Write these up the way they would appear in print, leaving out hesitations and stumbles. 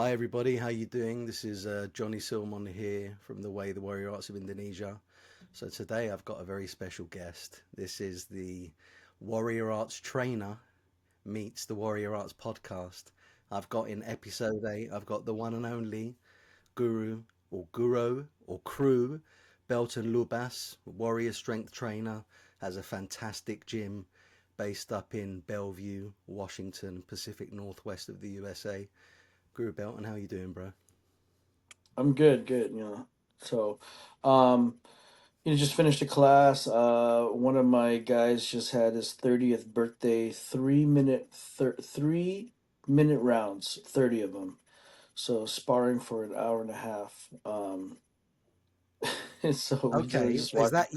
Hi everybody, how you doing? This is Johnny Silmon here from the Warrior Arts of Indonesia. So today I've got a very special guest. This is the Warrior Arts trainer meets the Warrior Arts podcast. I've got in episode 8, I've got the one and only Guru or Crew, Belton Lubas, warrior strength trainer, has a fantastic gym based up in Bellevue, Washington, Pacific Northwest of the USA. Guru Belton, how you doing, bro? I'm good, good, So, um, just finished a class. One of my guys just had his 30th birthday, 3 minute rounds, 30 of them. So sparring for an hour and a half. And so we Okay, just watched.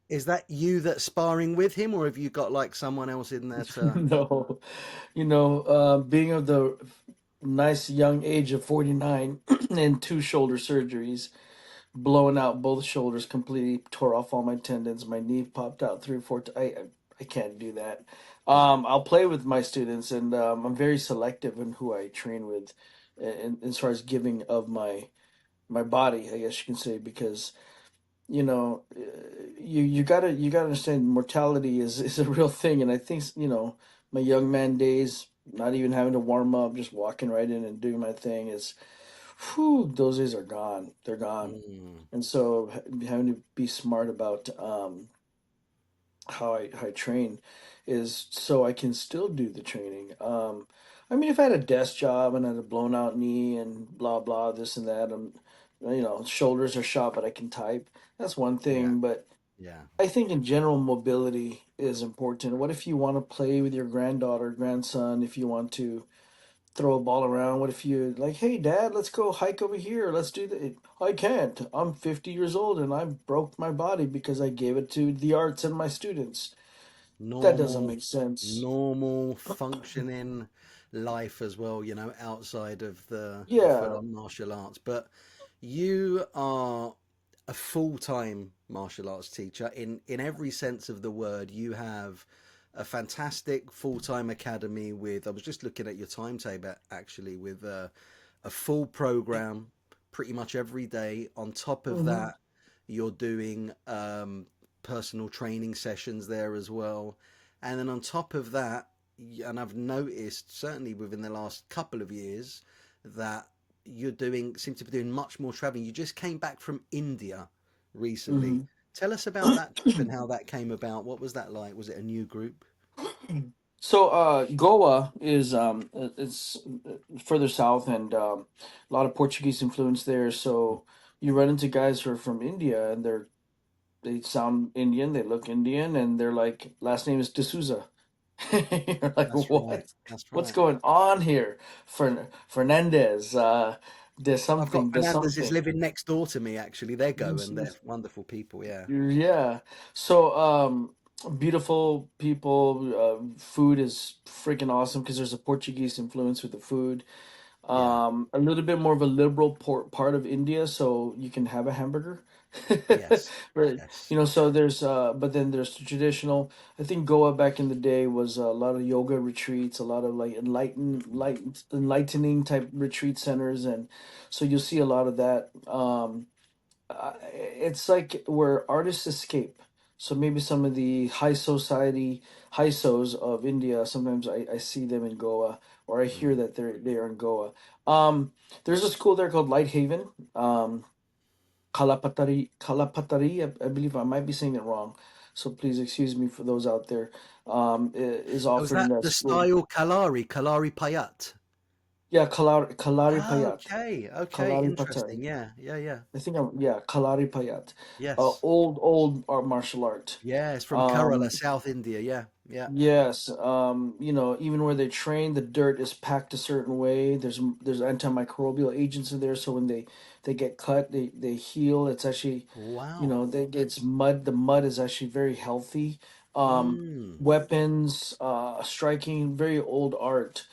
is that you that's sparring with him, or have you got like someone else in there to? No, being of the nice young age of 49 and two shoulder surgeries, blowing out both shoulders completely, tore off all my tendons. My knee popped out three or four. I can't do that. Wow. I'll play with my students, and I'm very selective in who I train with, as far as giving of my body, I guess you can say, because you gotta understand mortality is a real thing, and I think my young man days, not even having to warm up, just walking right in and doing my thing is, whew, those days are gone. They're gone. Mm, And so having to be smart about how I train is so I can still do the training. I mean, if I had a desk job and I had a blown out knee and blah blah this and that, shoulders are shot, but I can type. That's one yeah, thing. But yeah. I think in general, mobility is important. What if you want to play with your granddaughter, grandson? If you want to throw a ball around? What if you like, hey dad, let's go hike over here. Let's do that. I can't. I'm 50 years old and I broke my body because I gave it to the arts and my students. That doesn't Normal, make sense. normal functioning life as well, outside of the Yeah. full-on martial arts. But you are a full-time martial arts teacher in every sense of the word. You have a fantastic full-time academy with, I was just looking at your timetable actually, with a full program pretty much every day. On top of Hmm. that, you're doing personal training sessions there as well. And then on top of that, and I've noticed certainly within the last couple of years that seem to be doing much more traveling. You just came back from India recently. Hmm. Tell us about that trip and how that came about. What was that like? Was it a new group? So Goa is it's further south, and a lot of Portuguese influence there. So you run into guys who are from India, and they sound Indian, they look Indian, and they're like, last name is D'Souza. You're like, That's right. what? That's What's right. going on here? Fernandez, I've got there's Fernandez something. living next door to me actually. They're going. They're wonderful people. Yeah. Yeah. So, beautiful people. Food is freaking awesome because there's a Portuguese influence with the food. Yeah. A little bit more of a liberal part of India, so you can have a hamburger. Yes. Right. Yes. So there's, but then there's the traditional. I think Goa back in the day was a lot of yoga retreats, a lot of like enlightening type retreat centers, and so you'll see a lot of that. It's like where artists escape. So maybe some of the high society, high sos of India, sometimes I see them in Goa, or I hear Mm. that they are in Goa. There's a school there called Light Haven, Kalapatari. I believe I might be saying it wrong, so please excuse me for those out there. Is Was offered in that that the school. style Kalari Payat? Yeah, Kalari Payat. Okay, okay, Kalari interesting. Patari. Yeah, yeah, yeah. I think yeah, Kalari Payat. Yes. Old art, martial art. Yeah, it's from Kerala, Um, South India. Yeah, yeah. yes. Even where they train, the dirt is packed a certain way. There's antimicrobial agents in there, so when they get cut, they heal. It's actually, Wow. it's mud. The mud is actually very healthy. Mm. Weapons, striking, very old art.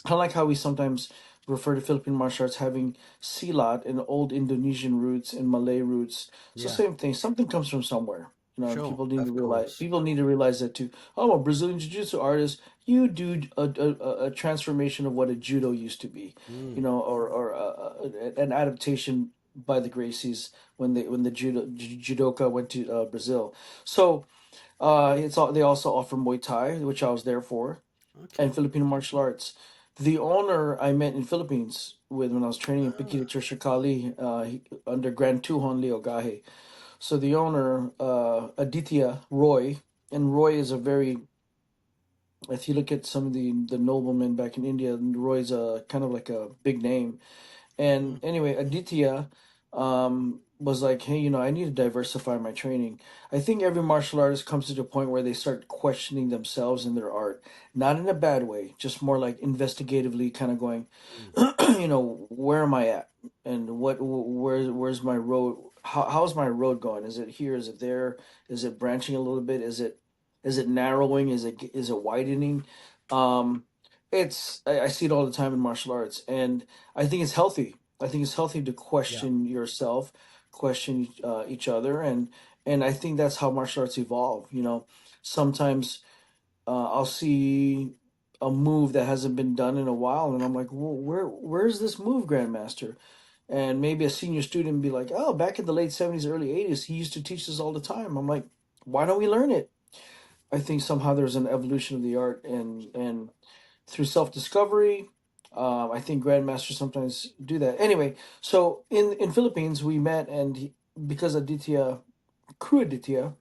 I like how we sometimes refer to Philippine martial arts having silat and old Indonesian roots and Malay roots. So Yeah. same thing. Something comes from somewhere. You know, Sure, people need to of realize course. people need to realize that too. I'm a Brazilian jiu-jitsu artist. You do a transformation of what a judo used to be, you Mm, know, or an adaptation by the Gracies when the judoka went to Brazil. So it's all they also offer Muay Thai, which I was there for, and okay. Filipino martial arts. The owner I met in Philippines with when I was training in Pikita Ah, Tershakali under Grand Tuhon Leo Gahe. So the owner, Aditya Roy, and Roy is a very, if you look at some of the noblemen back in India, Roy's a kind of like a big name. And mm, anyway, Aditya was like, hey, you know, I need to diversify my training. I think every martial artist comes to the point where they start questioning themselves and their art, not in a bad way, just more like investigatively kind of going, mm, you know, where am I at, and where's my road? How's my road going? Is it here? Is it there? Is it branching a little bit? Is it narrowing? Is it widening? Um, I see it all the time in martial arts, and I think it's healthy. I think it's healthy to yeah. question yourself, question each other, and I think that's how martial arts evolve. You know, sometimes I'll see a move that hasn't been done in a while, and I'm like, well, where's this move, Grandmaster? And maybe a senior student be like, oh, back in the late '70s, early '80s, he used to teach this all the time. I'm like, why don't we learn it? I think somehow there's an evolution of the art, and through self discovery. I think grandmasters sometimes do that. Anyway, so in Philippines we met, and because Aditya, crew Aditya,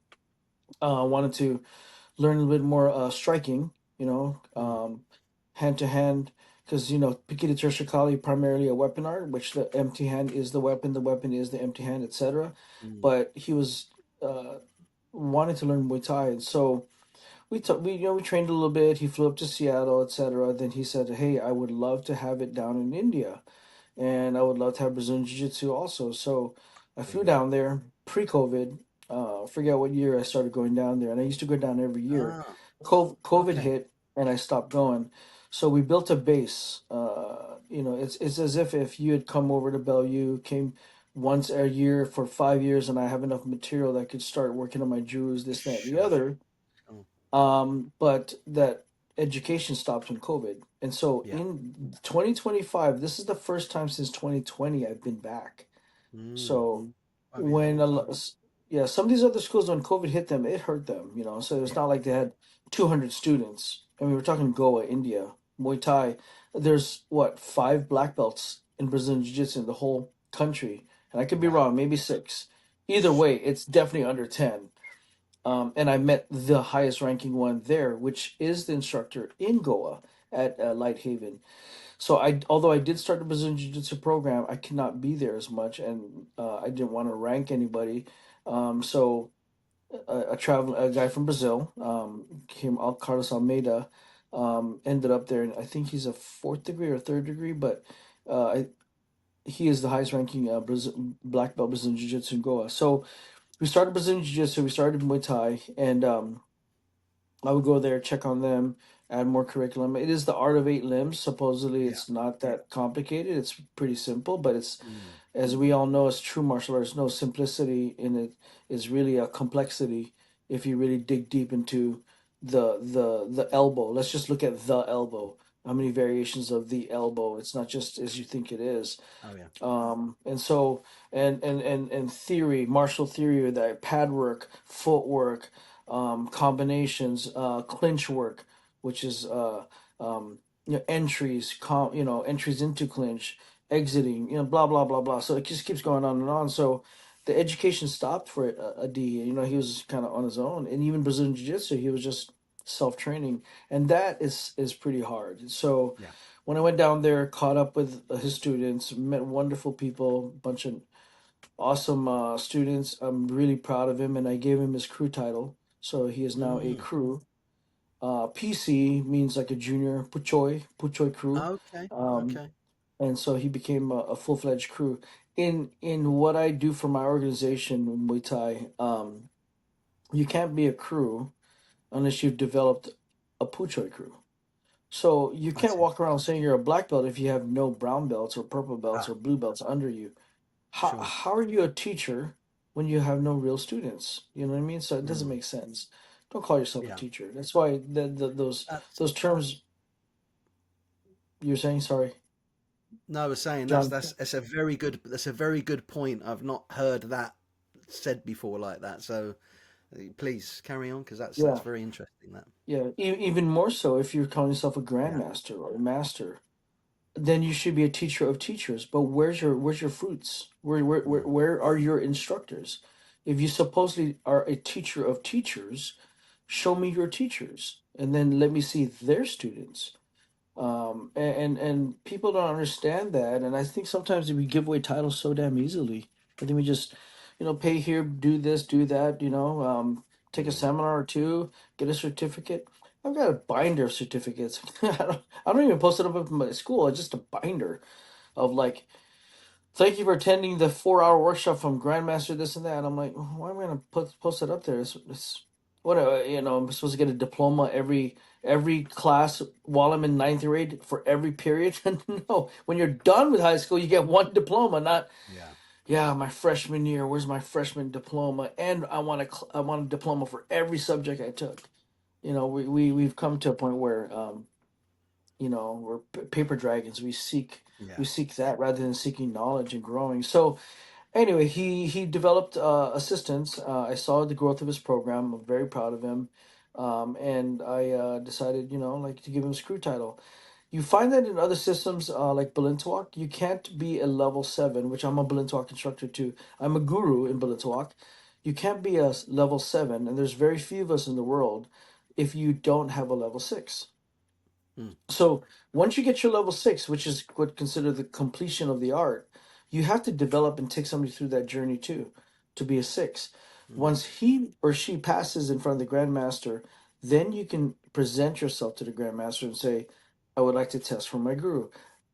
wanted to learn a little bit more striking, you know, Mm, hand to hand, because you know Pikita Tershakali primarily a weapon art, which the empty hand is the weapon is the empty hand, etc. mm, But he was uh, wanting to learn Muay Thai, and so we you know we trained a little bit. He flew up to Seattle, etc. Then he said, "Hey, I would love to have it down in India, and I would love to have Brazilian Jiu Jitsu also." So I flew brilliant. down there pre-COVID. Forget what year I started going down there, and I used to go down every year. Ah, COVID okay. hit, and I stopped going. So we built a base. You know, it's as if you had come over to Bellevue, came once a year for 5 years, and I have enough material that I could start working on my jewels, this, that, and the Sure, other. sure. But that education stopped in COVID. And so Yeah. in 2025, this is the first time since 2020 I've been back. Mm, So oh, yeah. when, yeah, some of these other schools, when COVID hit them, it hurt them, you know. So it's Yeah. not like they had 200 students. I mean, we're talking Goa, India, Muay Thai. There's what, five black belts in Brazilian Jiu Jitsu in the whole country. And I could be Wow. wrong, maybe six. Either way, it's definitely under 10. And I met the highest ranking one there, which is the instructor in Goa at Light Haven. So although I did start the Brazilian Jiu Jitsu program, I could not be there as much, and I didn't want to rank anybody. So a guy from Brazil, Carlos Almeida, ended up there, and I think he's a fourth degree or third degree, but I, he is the highest ranking black belt Brazilian Jiu Jitsu in Goa. So we started Brazilian Jiu Jitsu, we started Muay Thai, and I would go there, check on them, add more curriculum. It is the art of eight limbs. Supposedly, Yeah. it's not that complicated. It's pretty simple, but it's, Mm, as we all know, as true martial arts, no simplicity in it is really a complexity. If you really dig deep into the elbow, let's just look at the elbow. How many variations of the elbow? It's not just as you think it is. oh, yeah. And so and theory, martial theory, that pad work, footwork, combinations, clinch work, which is you know, entries, you know, entries into clinch, exiting, you know, blah blah blah blah. So it just keeps going on and on. So the education stopped for a D. You know, he was kind of on his own, and even Brazilian Jiu Jitsu, he was just self training, and that is pretty hard. So Yeah. when I went down there, caught up with his students, met wonderful people, bunch of awesome students. I'm really proud of him, and I gave him his crew title. So he is now a Mm, crew. PC means like a junior Puchoy crew, okay. um, Okay. and so he became a full fledged crew. In what I do for my organization, Muay Thai, you can't be a crew unless you've developed a Puchoy crew. So you I can't see. walk around saying you're a black belt if you have no brown belts or purple belts Ah, or blue belts under you. How sure. how are you a teacher? when you have no real students? You know what I mean? So it doesn't Mm, make sense. Don't call yourself a yeah. teacher. That's why That's those terms you're saying. Sorry, no, I was saying John. that's a very good point. I've not heard that said before like that. So please carry on because that's Yeah, very interesting. That. yeah. Even more so if you're calling yourself a Yeah. grandmaster or a master, then you should be a teacher of teachers. But where's your fruits? Mm, Where are your instructors? If you supposedly are a teacher of teachers, show me your teachers, and then let me see their students. And people don't understand that, and I think sometimes we give away titles so damn easily. I think we just, pay here, do this, do that. Take a mm, seminar or two, get a certificate. I've got a binder of certificates. I don't even post it up in my school. It's just a binder of like, thank you for attending the 4-hour workshop from Grandmaster this and that. And I'm like, why am I gonna post it up there? It's what I'm supposed to get a diploma every class while I'm in ninth grade for every period. No, when you're done with high school, you get one diploma, not yeah. yeah, my freshman year. Where's my freshman diploma? And I want a diploma for every subject I took. We've come to a point where we're paper dragons. We Yeah. seek that rather than seeking knowledge and growing. So anyway, he developed assistance. I saw the growth of his program. I'm very proud of him, and I decided, like to give him a screw title. You find that in other systems like Balintawak, you can't be a level 7, which I'm a Balintawak instructor too. I'm a guru in Balintawak. You can't be a level 7, and there's very few of us in the world if you don't have a level 6. Mm, So once you get your level 6, which is what considered the completion of the art, you have to develop and take somebody through that journey too to be a 6. mm, Once he or she passes in front of the grandmaster, then you can present yourself to the grandmaster and say, I would like to test for my guru.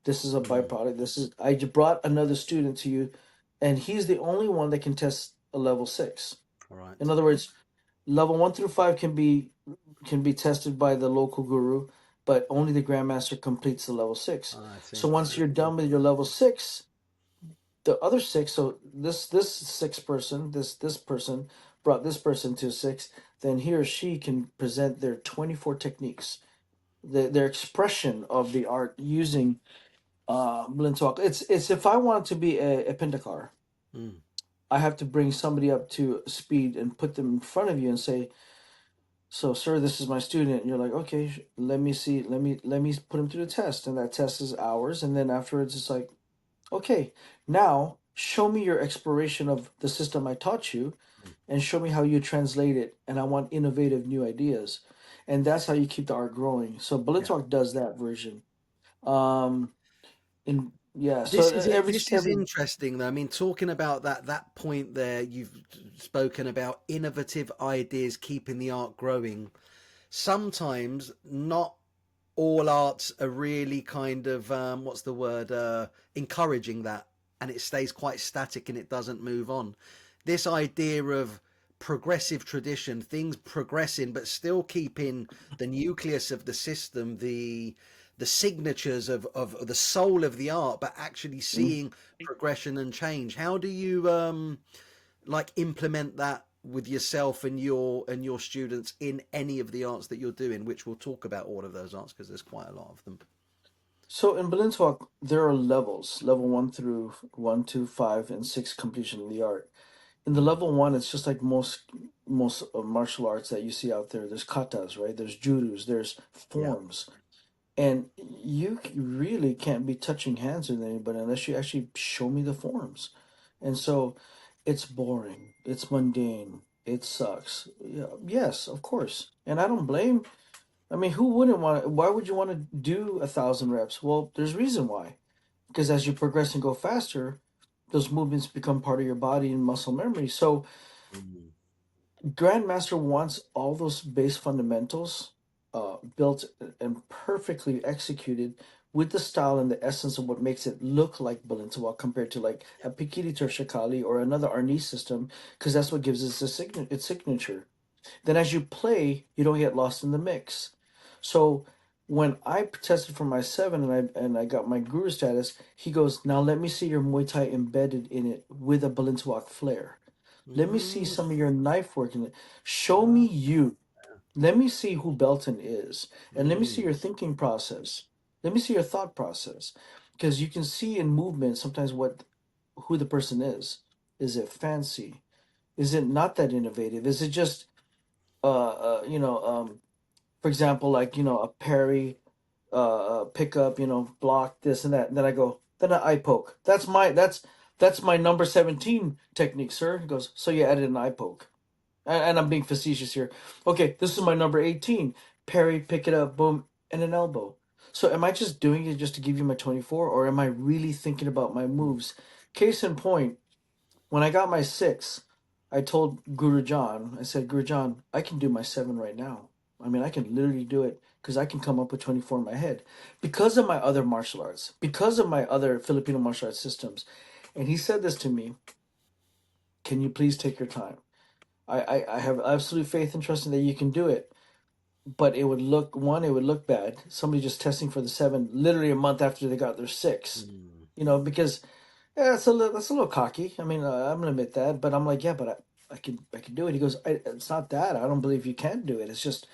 This is a mm. byproduct. I brought another student to you, and he's the only one that can test a level 6. All In right. other words, level 1 through 5 can be tested by the local guru, but only the grandmaster completes the level 6. I So see. once you're done with your level 6, the other 6, so this 6 person, this person brought this person to 6, then he or she can present their 24 techniques, their expression of the art using Blinn Talk. It's if I want to be a Pentakar, Mm, I have to bring somebody up to speed and put them in front of you and say, so, sir, this is my student. And you're like, okay, let me see, let me put him through the test, and that test is hours, and then afterwards, it's like, okay, now show me your exploration of the system I taught you, mm. and show me how you translate it. And I want innovative new ideas, and that's how you keep the art growing. So, Bullet Yeah. Talk does that version. Um, and yeah, so This is interesting though. I mean, talking about that point there, you've spoken about innovative ideas keeping the art growing. Sometimes not all arts are really kind of what's the word encouraging that, and it stays quite static and it doesn't move on. This idea of progressive tradition, things progressing but still keeping the nucleus of the system, the signatures of the soul of the art, but actually seeing progression and change. How do you like implement that with yourself and your students in any of the arts that you're doing, which we'll talk about all of those arts because there's quite a lot of them. So in Berlin Talk, there are levels, level 1 through 5 and 6 completion of the art. In the Mm, level 1, it's just like most martial arts that you see out there. There's katas, right? There's judus, there's yeah. forms, and really can't be touching hands with anybody unless you actually show me the forms. And so, it's boring, it's mundane, it sucks. Yeah, yes, of course, and I don't blame. I mean, who wouldn't want? Why would you want to do 1,000 reps? Well, there's reason why. Because as you progress and go faster, those movements become part of your body and muscle memory. So Mm, Grandmaster wants all those base fundamentals built and perfectly executed with the style and the essence of what makes it look like Balintawak compared to like a Pikiti Tershakali or another Arnis system, because that's what gives it its signature. Then as you play, you don't get lost in the mix. So when I tested for my 7 and I got my guru status, he goes, now let me see your Muay Thai embedded in it with a Balintawak flair. Let me see Mm, some of your knife work. Show me ah, you. Let me see who Belton is. And let me see mm, your thinking process. Let me see your thought process. Because you can see in movement sometimes what who the person is. Is it fancy? Is it not that innovative? Is it just for example, like, a parry, pickup, block, this and that. And then I go, then I eye poke. That's my number 17 technique, sir. He goes, so you added an eye poke. And I'm being facetious here. Okay, this is my number 18. Parry, pick it up, boom, and an elbow. So am I just doing it just to give you my 24, or am I really thinking about my mm, moves? Case in point, when I got my 6, I told Guru John, I said, Guru John, I can do my 7 right now. I mean, I can literally do it because I can come up with 24 in my head because of my other martial arts, because of my other Filipino martial arts systems. And he said this to me, can you please take your time? I have absolute faith and trust in that you can do it. But it would look bad. Somebody just testing for the 7 literally a month after they got their 6. mm. Because yeah, that's a little cocky. I mean, I'm gonna admit that, but I'm like, yeah, but I can do it. He goes, it's not that. I don't believe you can't do it. It's just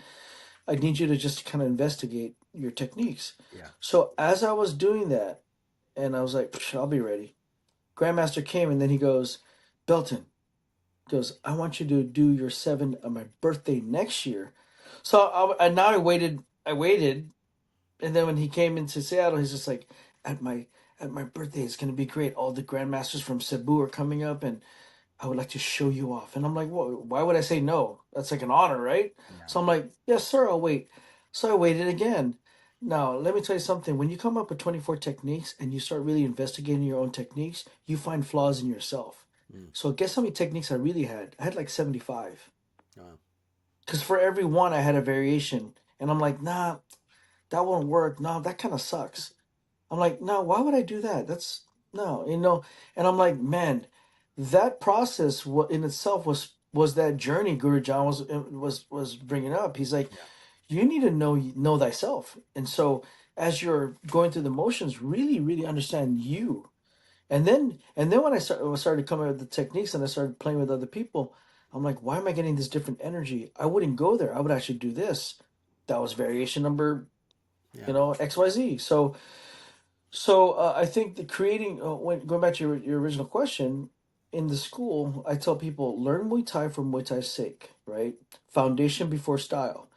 I need you to just kind of investigate your techniques. Yeah. So as I was doing that, and I was like, "Psh, I'll be ready." Grandmaster came, and then he goes, Belton goes, I want you to do your 7 on my birthday next year. So and now I waited, and then when he came into Seattle, he's just like, at my at my birthday, it's gonna be great. All the grandmasters from Cebu are coming up, and I would like to show you off. And I'm like, well, why would I say no? That's like an honor, right? Yeah. So I'm like, yes, sir, I'll wait. So I waited again. Now, let me tell you something. When you come up with 24 techniques and you start really investigating your own techniques, you find flaws in yourself. Mm. So guess how many techniques I really had? I had like 75. Oh, Because for every one, I had a variation. And I'm like, nah, that won't work. No, that kind of sucks. I'm like, no, why would I do that? That's no, And I'm like, man, that process in itself was that journey Guru John was bringing up. He's like, yeah. you need to know thyself, and so as you're going through the motions, really, really understand you. And then when I started coming up with the techniques and I started playing with other people, I'm like, why am I getting this different energy? I wouldn't go there. I would actually do this. That was variation number, Yeah. XYZ. So I think the creating when going back to your original question, in the school, I tell people learn Muay Thai for Muay Thai's sake, right? Foundation before style.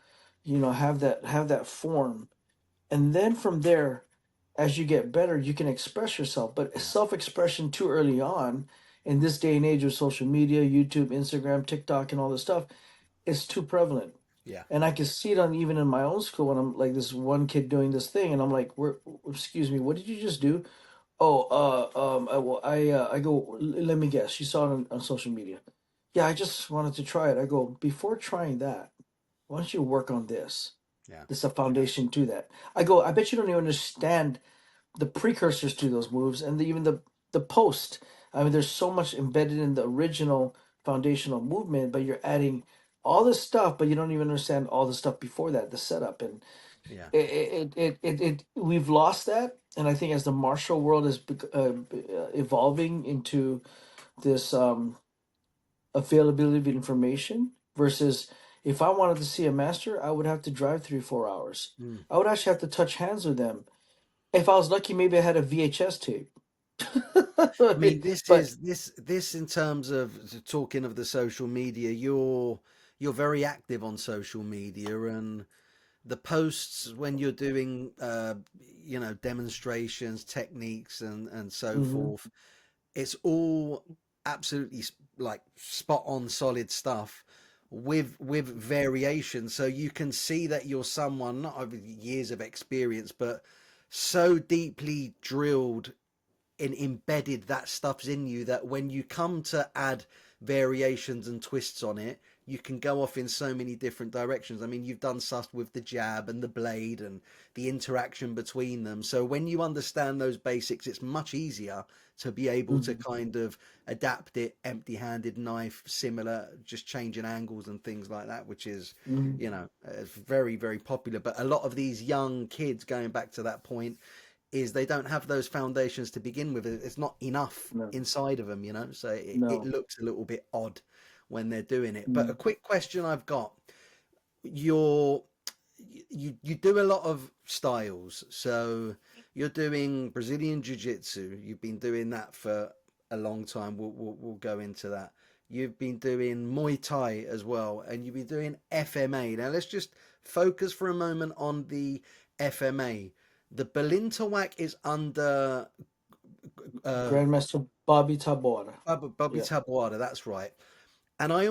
Have that form, and then from there, as you get better, you can express yourself. But Yeah. self-expression too early on, in this day and age of social media, YouTube, Instagram, TikTok, and all this stuff, is too prevalent. Yeah. And I can see it on even in my own school when I'm like this one kid doing this thing, and I'm like, "Where? Excuse me, what did you just do?" Oh, I go. Let me guess. You saw it on social media. Yeah, I just wanted to try it. I go, before trying that, why don't you work on this? Yeah. This is a foundation to that. I go, I bet you don't even understand the precursors to those moves and even the post. I mean, there's so much embedded in the original foundational movement, but you're adding all this stuff, but you don't even understand all the stuff before that, the setup, and Yeah. we've lost that. And I think as the martial world is evolving into this availability of information versus if I wanted to see a master, I would have to drive 3 or 4 hours. Mm. I would actually have to touch hands with them. If I was lucky, maybe I had a VHS tape. I mean, this But is this in terms of talking of the social media. You're very active on social media, and the posts when you're doing demonstrations, techniques, and so hmm forth. It's all absolutely like spot on, solid stuff with variation. So you can see that you're someone not over years of experience, but so deeply drilled and embedded that stuff's in you that when you come to add variations and twists on it, you can go off in so many different directions. I mean, you've done stuff with the jab and the blade and the interaction between them. So when you understand those basics, it's much easier to be able to hmm kind of adapt it, empty-handed knife, similar, just changing angles and things like that, which is, hmm very, very popular. But a lot of these young kids, going back to that point, is they don't have those foundations to begin with. It's not enough No, inside of them, so it no. looks a little bit odd when they're doing it. But a Mm. quick question I've got: you're you do a lot of styles, so you're doing Brazilian Jiu-Jitsu. You've been doing that for a long time. We'll go into that. You've been doing Muay Thai as well, and you've been doing FMA. Now let's just focus for a moment on the FMA. The Balintawak is under uh, Grandmaster Bobby Tabora. Bobby Yeah. Tabuada. That's right. And I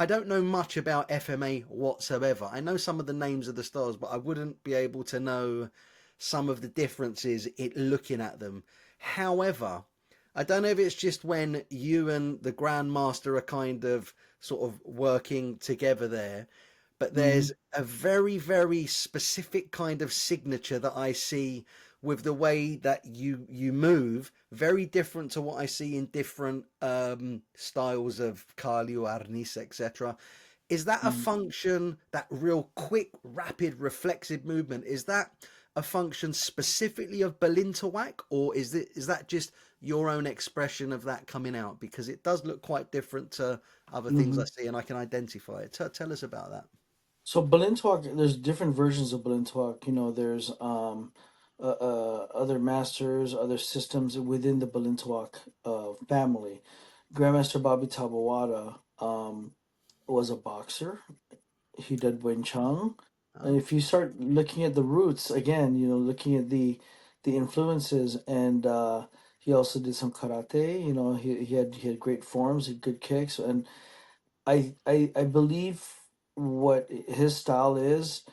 don't know much about FMA whatsoever. I know some of the names of the stars, but I wouldn't be able to know some of the differences it looking at them. However, I don't know if it's just when you and the Grandmaster are kind of sort of working together there, but Hmm. there's a very, very specific kind of signature that I see with the way that you move, very different to what I see in different styles of Kali or Arnis, etc. Is that a function, that real quick, rapid, reflexive movement? Is that a function specifically of Balintawak, or is that just your own expression of that coming out? Because it does look quite different to other things I Hmm. see, and I can identify it. Tell us about that. So Balintawak, there's different versions of Balintawak. There's other masters, other systems within the Balintawak family. Grandmaster Bobby Tabawada was a boxer. He did Wing Chun, and Oh, if you start looking at the roots again, looking at the influences, and he also did some karate. He had great forms, he had good kicks, and I believe what his style is.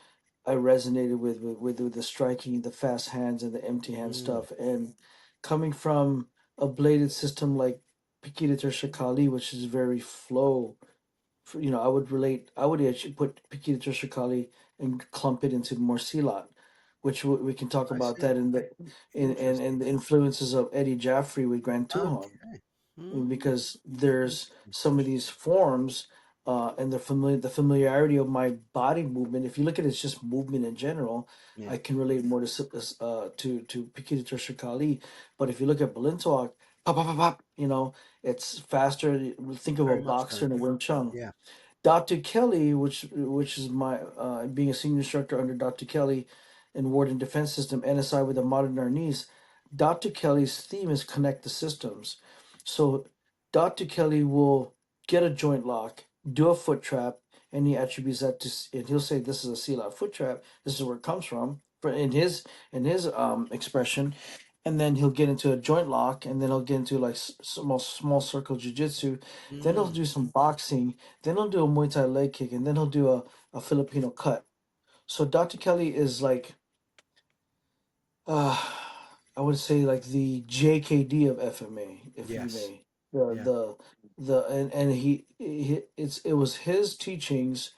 I resonated with the striking, the fast hands, and the empty hand mm, stuff, and coming from a bladed system like Pikita Shakali, which is very flow. I would actually put Pikita Shakali and clump it into more silat, which we can talk I about see. that in Interesting. the influences of Eddie Jaffrey with Grand Tuhon, Okay. Mm, because there's interesting. some of these forms, and the familiarity of my body movement. If you look at it, it's just movement in general. Yeah. I can relate more to to Pikita Shakali, but if you look at Balintoak, pop pop pop pop, it's faster. Think of a Very much boxer so. and a Wing Chun. Yeah. Dr. Kelly, which is my being a senior instructor under Dr. Kelly in Warden Defense System, NSI with a modern Arnis, Dr. Kelly's theme is connect the systems. So Dr. Kelly will get a joint lock, do a foot trap, and he attributes that and he'll say this is a seal out foot trap. This is where it comes from, in his expression, and then he'll get into a joint lock, and then he'll get into like small circle jujitsu. Then he'll Mm, do some boxing, then he'll do a Muay Thai leg kick, and then he'll do a Filipino cut. So Dr. Kelly is like, uh, I would say like the JKD of FMA, if you yes. may. Yeah. And it was his teachings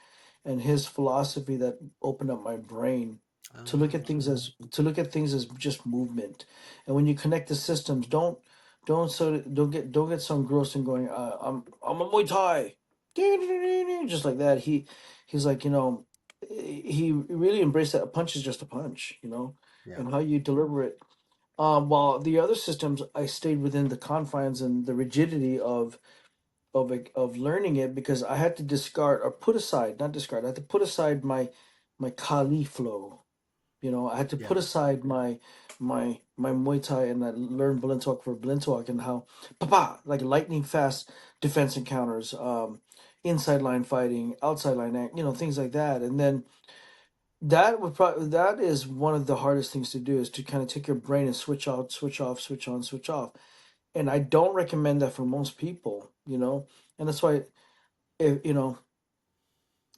and his philosophy that opened up my brain to look at things as just movement. And when you connect the systems, don't get so engrossed in going, I'm a Muay Thai, just like that. He's like, he really embraced that a punch is just a punch, Yeah. and how you deliver it. While the other systems, I stayed within the confines and the rigidity of learning it, because I had to discard or put aside, not discard. I had to put aside my Kali flow. I had to Yeah. put aside my Muay Thai, and I learned Blintalk for Blintalk, and how papa like lightning fast defense encounters, inside line fighting, outside line, things like that, and then that is one of the hardest things to do, is to kind of take your brain and switch out, switch off, switch on, switch off. And I don't recommend that for most people, and that's why, if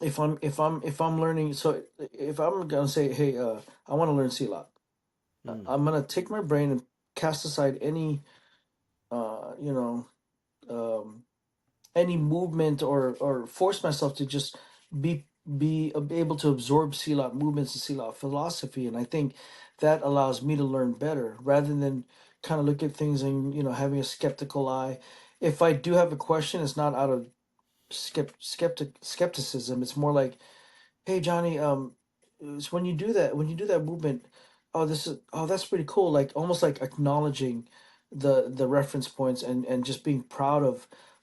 if I'm learning, so if I'm gonna say, hey, I want to learn Silat, Mm, I'm gonna take my brain and cast aside any uh you know um any movement, or force myself to just be be able to absorb Silat movements and Silat philosophy, and I think that allows me to learn better, rather than kind of look at things and having a skeptical eye. If I do have a question, it's not out of skepticism. It's more like, hey Johnny, it's when you do that movement, that's pretty cool. Like almost like acknowledging the reference points, and just being proud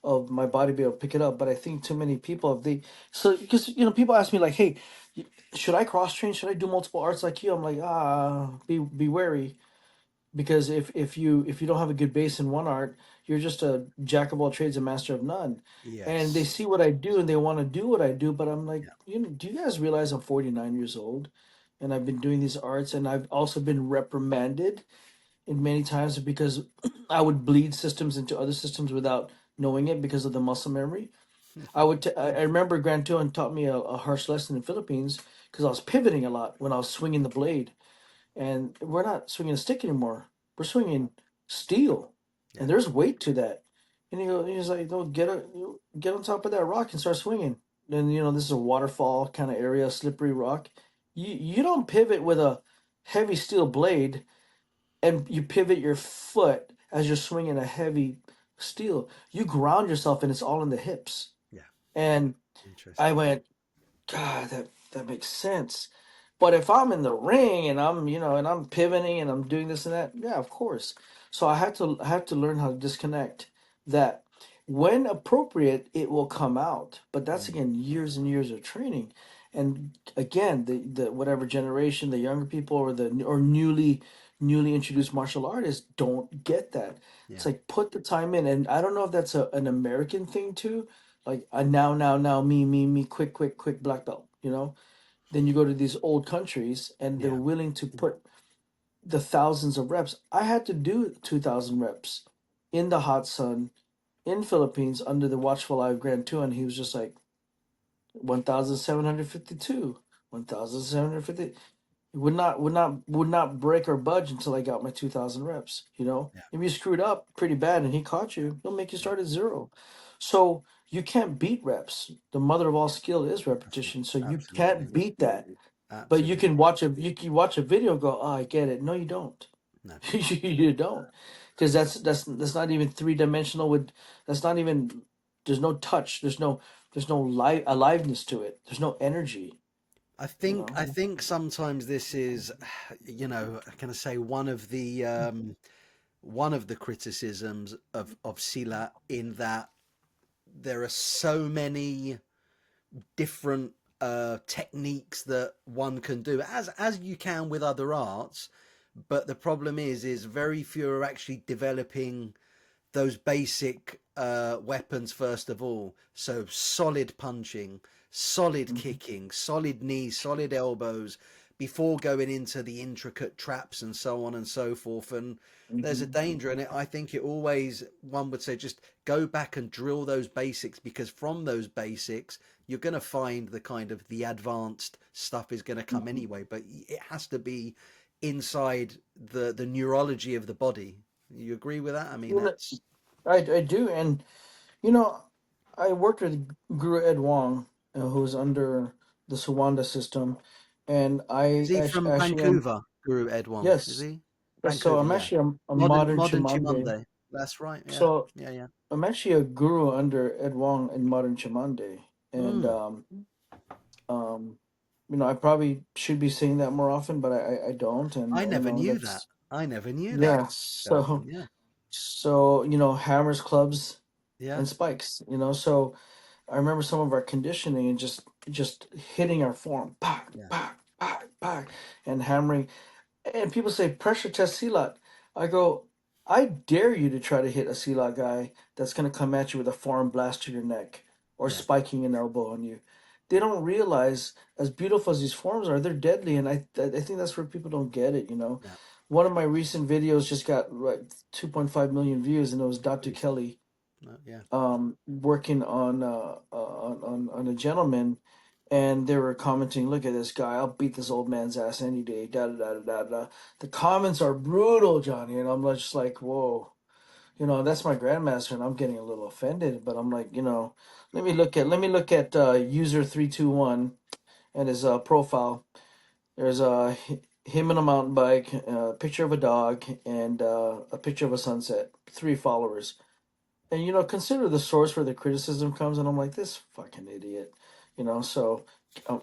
of my body be able to pick it up. But I think too many people, if they, so because people ask me like, hey, y- should I cross train? Should I do multiple arts like you? I'm like, be wary, because if you don't have a good base in one art, you're just a jack of all trades, a master of none. And they Yes. see what I do and they want to do what I do, but I'm like, Yeah. do you guys realize I'm 49 years old and I've been doing these arts, and I've also been reprimanded in many times because I would bleed systems into other systems without knowing it because of the muscle memory. I remember Grand Tuan taught me a harsh lesson in Philippines because I was pivoting a lot when I was swinging the blade, and we're not swinging a stick anymore. We're swinging steel, Yeah. and there's weight to that. And he's like, "No, get on top of that rock and start swinging." And this is a waterfall kind of area, slippery rock. You don't pivot with a heavy steel blade, and you pivot your foot as you're swinging a heavy steel. You ground yourself, and it's all in the hips. Yeah. And I Interesting. went, God, that makes sense. But if I'm in the ring and I'm pivoting and I'm doing this and that, yeah, of course. So I have to learn how to disconnect that. When appropriate, it will come out. But that's Mm. again years and years of training. And again, the whatever generation, the younger people or newly introduced martial artists don't get that. It's Yeah. like put the time in. And I don't know if that's an American thing too, like a now, me, quick, quick, quick black belt. Then you go to these old countries and they're Yeah. willing to put the thousands of reps. I had to do 2,000 reps in the hot sun in Philippines under the watchful eye of Grand Tour, and he was just like 1,752, 1,750. Would not break or budge until I got my 2,000 reps. Yeah. If you screwed up pretty bad and he caught you, he'll make you Yeah. start at zero. So you can't beat reps. The mother of all skill is That's right. repetition. So you Absolutely. can't beat that. But you Absolutely. can watch a video and go, oh, I get it. No, you don't. No. You don't, because that's not even three-dimensional. That's not even. There's no touch. There's no aliveness to it. There's no energy. You I know. think sometimes this is, can I say one of the criticisms of Silat, in that there are so many different techniques that one can do, as you can with other arts. But the problem is very few are actually developing those basic weapons first of all. So solid punching, solid Mhm. kicking, solid knees, solid elbows, before going into the intricate traps and so on and so forth. And there's a Mhm. danger in it. I think it always, one would say, just go back and drill those basics, because from those basics you're going to find the kind of the advanced stuff is going to come Mhm. anyway. But it has to be inside the neurology of the body. You agree with that? I mean, Well, that's, I do, and you know, I worked with Guru Ed Wong, who was under the Sawanda system, and is I he actually, from actually am. Vancouver, Guru Edwong? Is Yes, he? so Vancouver, I'm yeah. actually a Modern modern modern Chimande. Chimande. That's right. Yeah, So yeah, yeah. I'm actually a guru under Ed Wong in modern Chimande, and Mm, um, I probably should be saying that more often, but I don't, and I never knew that. that's I never knew that, yeah. Belton. So Yeah, so hammers, clubs, yeah, and spikes. So I remember some of our conditioning and just hitting our form, back, yeah, back, back, back, and hammering. And people say pressure test silat. I go, I dare you to try to hit a silat guy that's gonna come at you with a foreign blast to your neck or yeah, spiking an elbow on you. They don't realize, as beautiful as these forms are, they're deadly, and I think that's where people don't get it. yeah. One of my recent videos just got like 2.5 million views, and it was Dr. Oof. Kelly No, yeah, working on a gentleman, and they were commenting, "Look at this guy! I'll beat this old man's ass any day." Da da da da da da. The comments are brutal, Johnny, and I'm just like, "Whoa." That's my grandmaster, and I'm getting a little offended. But I'm like, let me look at user 321 and his profile. There's him on a mountain bike, a picture of a dog, and a picture of a sunset. 3 followers. And consider the source where the criticism comes, and I'm like, this fucking idiot. So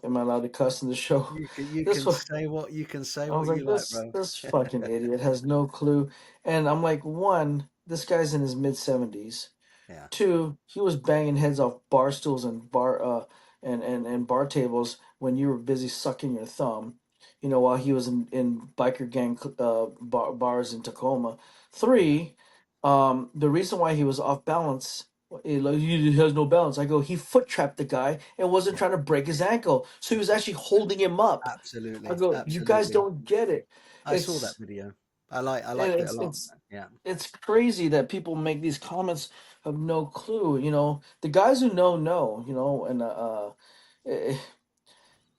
am I allowed to cuss in the show? you This can one, say what you can say I was what like, you like, this bro. this fucking idiot has no clue. And I'm like, one, this guy's in his mid 70s. Yeah. Two, he was banging heads off bar stools and and bar tables when you were busy sucking your thumb, while he was in biker gang bars in Tacoma. Yeah. Three, the reason why he was off balance, like, he has no balance. I go, he foot trapped the guy and wasn't Yeah. trying to break his ankle, so he was actually holding him up. I Absolutely. go, you guys Absolutely. don't get it. I saw that It's video. I and liked it a it's lot. it's Yeah. it's crazy that people make these comments of no clue. The guys who know. And eh,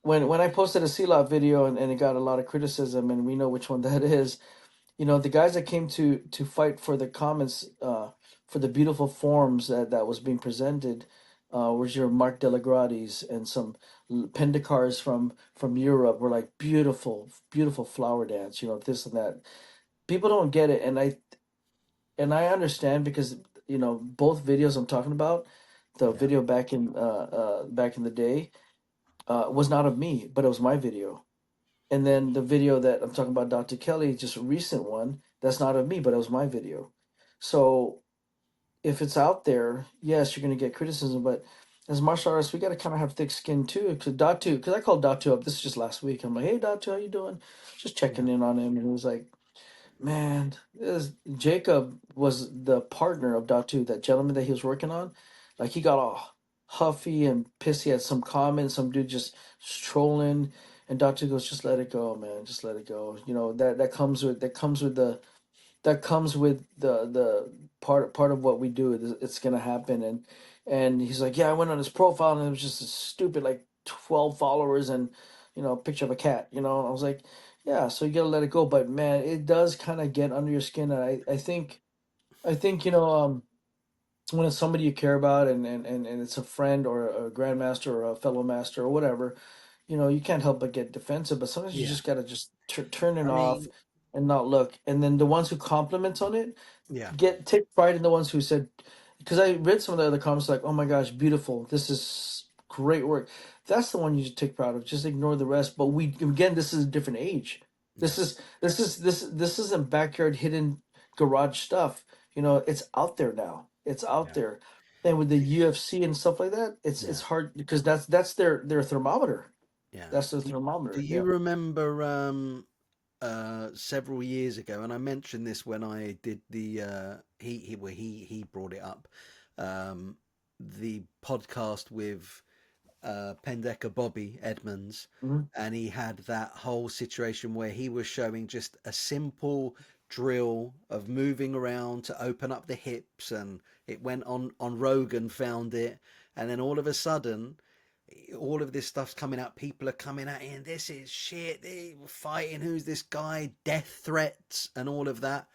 when I posted a Silat video and it got a lot of criticism, and we know which one that is. The guys that came to fight for the comments, for the beautiful forms that was being presented, was your Mark Delagratis and some Pendicars from Europe, were like beautiful, beautiful flower dance, this and that. People don't get it, and I understand because both videos I'm talking about, the Yeah. video back in the day, was not of me, but it was my video. And then the video that I'm talking about, Dr. Kelly, just a recent one, that's not of me, but it was my video. So if it's out there, yes, you're gonna get criticism, but as martial artists, we gotta kind of have thick skin too. Because I called Datu up. This is just last week. I'm like, hey Datu, how you doing? Just Yeah. checking in on him, and he was like, man, Jacob was the partner of Datu, that gentleman that he was working on. Like, he got all huffy and pissy at some comment, some dude just trolling, and Datu goes, "Just let it go, man. Just let it go." That comes with the part of what we do. It's gonna happen, and he's like, "Yeah, I went on his profile and it was just a stupid, like, 12 followers and a picture of a cat." I was like, yeah, so you gotta let it go. But man, it does kind of get under your skin, and I think when it's somebody you care about, and it's a friend or a grandmaster or a fellow master or whatever, you can't help but get defensive. But sometimes you Yeah. just gotta just turn it I off mean, and not look. And then the ones who compliment on it, yeah. take pride in the ones who said, because I read some of the other comments like, "Oh my gosh, beautiful, this is great work." That's the one you should take pride of. Just ignore the rest. But this is a different age. Yeah. This isn't backyard hidden garage stuff. It's out there now. It's out Yeah. there. And with the UFC and stuff like that, it's Yeah. hard because that's their thermometer. Yeah. That's their Do thermometer. you Yeah. remember several years ago, and I mentioned this when I did the he brought it up, um the podcast with Pendeka Bobby Edmonds, Hmm. and he had that whole situation where he was showing just a simple drill of moving around to open up the hips, and it went on Rogan, found it, and then all of a sudden all of this stuff's coming out. People are coming at him. This is shit. They were fighting. Who's this guy? Death threats and all of that.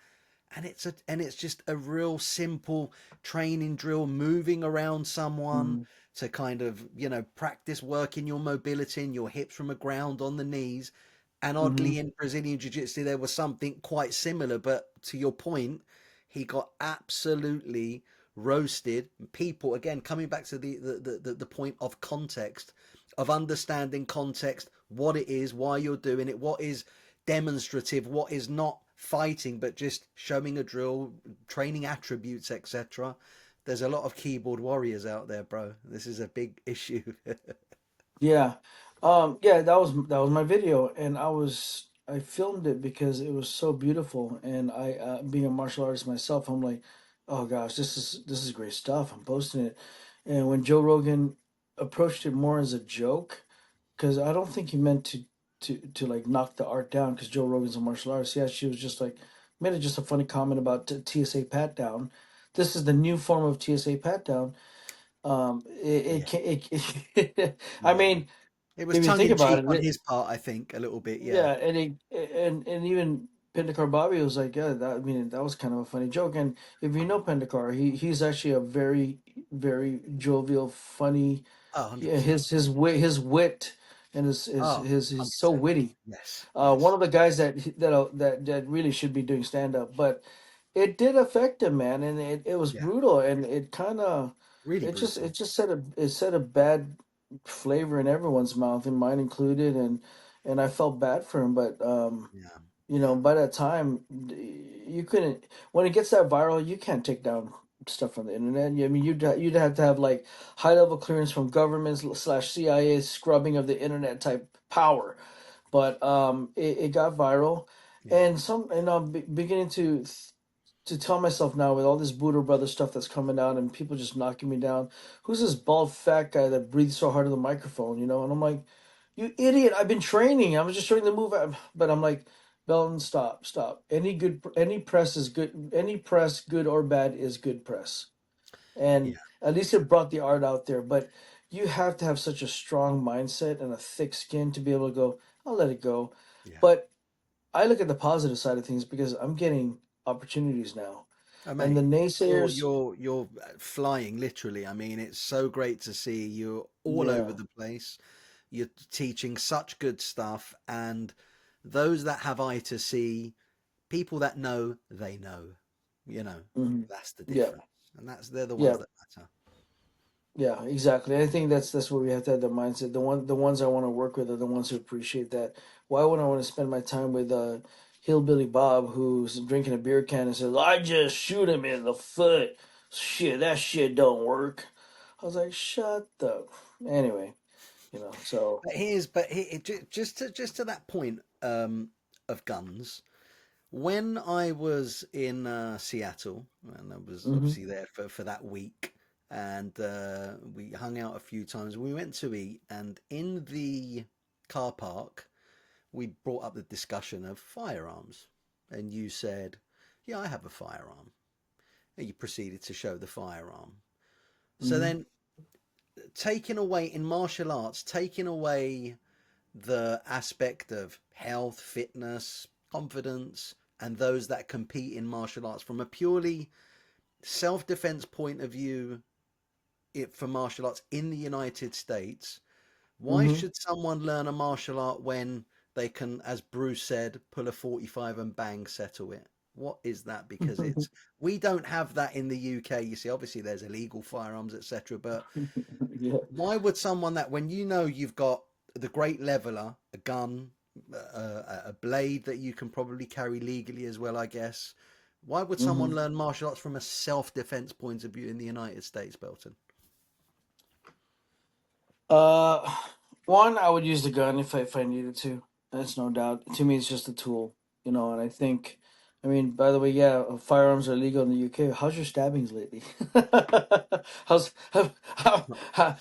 And it's just a real simple training drill, moving around someone Hmm. to kind of practice working your mobility and your hips from the ground on the knees. And Hmm. oddly, in Brazilian jiu-jitsu, there was something quite similar. But to your point, he got absolutely roasted. People, again, coming back to the point of context, of understanding context, what it is, why you're doing it, what is demonstrative, what is not fighting but just showing a drill, training attributes, etc. There's a lot of keyboard warriors out there, bro. This is a big issue. Yeah. Yeah, that was my video, and I filmed it because it was so beautiful, and I, being a martial artist myself, I'm like, oh gosh, this is great stuff. I'm posting it. And when Joe Rogan approached it more as a joke, because I don't think he meant to like knock the art down, because Joe Rogan's a martial artist. Yeah, she was just like, made it just a funny comment about TSA pat down. This is the new form of TSA pat down. Yeah, It can I yeah. mean, It was if you tongue think in about cheek it, on his part, I think, a little bit. Yeah, yeah, and even Pendekar Bobby was like, yeah, I mean, that was kind of a funny joke. And if you know Pendekar, he's actually a very, very jovial, funny. oh, Yeah, 100%. his wit and Oh, he's so 100%. witty. Yes, One yes. of the guys that really should be doing stand up, but it did affect him, man, and it was Yeah, brutal, and it kind of really it brutal. just set a bad flavor in everyone's mouth, and mine included, and I felt bad for him, but Yeah, by that time, you couldn't, when it gets that viral, you can't take down. stuff from the internet. I mean, you'd have to have like high level clearance from governments slash CIA scrubbing of the internet type power. But it got viral, Yeah. and I'm beginning to tell myself now with all this Buddha brother stuff that's coming out and people just knocking me down. Who's this bald fat guy that breathes so hard in the microphone? And I'm like, you idiot! I've been training. I was just showing the move, but I'm like, Belton, stop, stop. Any press is good. Any press, good or bad, is good press, Yeah. and at least it brought the art out there. But you have to have such a strong mindset and a thick skin to be able to go, I'll let it go. Yeah. But I look at the positive side of things because I'm getting opportunities now. Oh, And the mate, naysayers, you're flying literally. I mean, it's so great to see you all over yeah, the place. You're teaching such good stuff, and those that have eye to see, people that know, they know. You know, hmm, that's the yeah, difference, and they're the ones yeah, that matter. yeah, exactly. I think that's what we have to have the mindset. The ones I want to work with are the ones who appreciate that. Why would I want to spend my time with Hillbilly Bob who's drinking a beer can and says, "I just shoot him in the foot." Shit, that shit don't work. I was like, shut the. Anyway, so. Just to that point of guns. When I was in Seattle, and I was Hmm. obviously there for that week, and we hung out a few times. We went to eat, and in the car park, we brought up the discussion of firearms. And you said, "Yeah, I have a firearm." And you proceeded to show the firearm. So Hmm. then, taking away in martial arts, taking away the aspect of health, fitness, confidence, and those that compete in martial arts from a purely self defense point of view for martial arts in the United States, why Hmm. should someone learn a martial art when they can, as Bruce said, pull a 45 and bang, settle it? What is that? Because we don't have that in the UK. You see, obviously there's illegal firearms, etc. But Yeah. why would someone that, when you know you've got the great leveler, a gun, a blade that you can probably carry legally as well, I guess, why would someone Hmm. learn martial arts from a self defense point of view in the United States, Belton? Uh, One, I would use the gun if I needed to. That's no doubt. To me, it's just a tool, and I think, I mean, by the way, yeah, firearms are legal in the UK. How's your stabbings lately? How's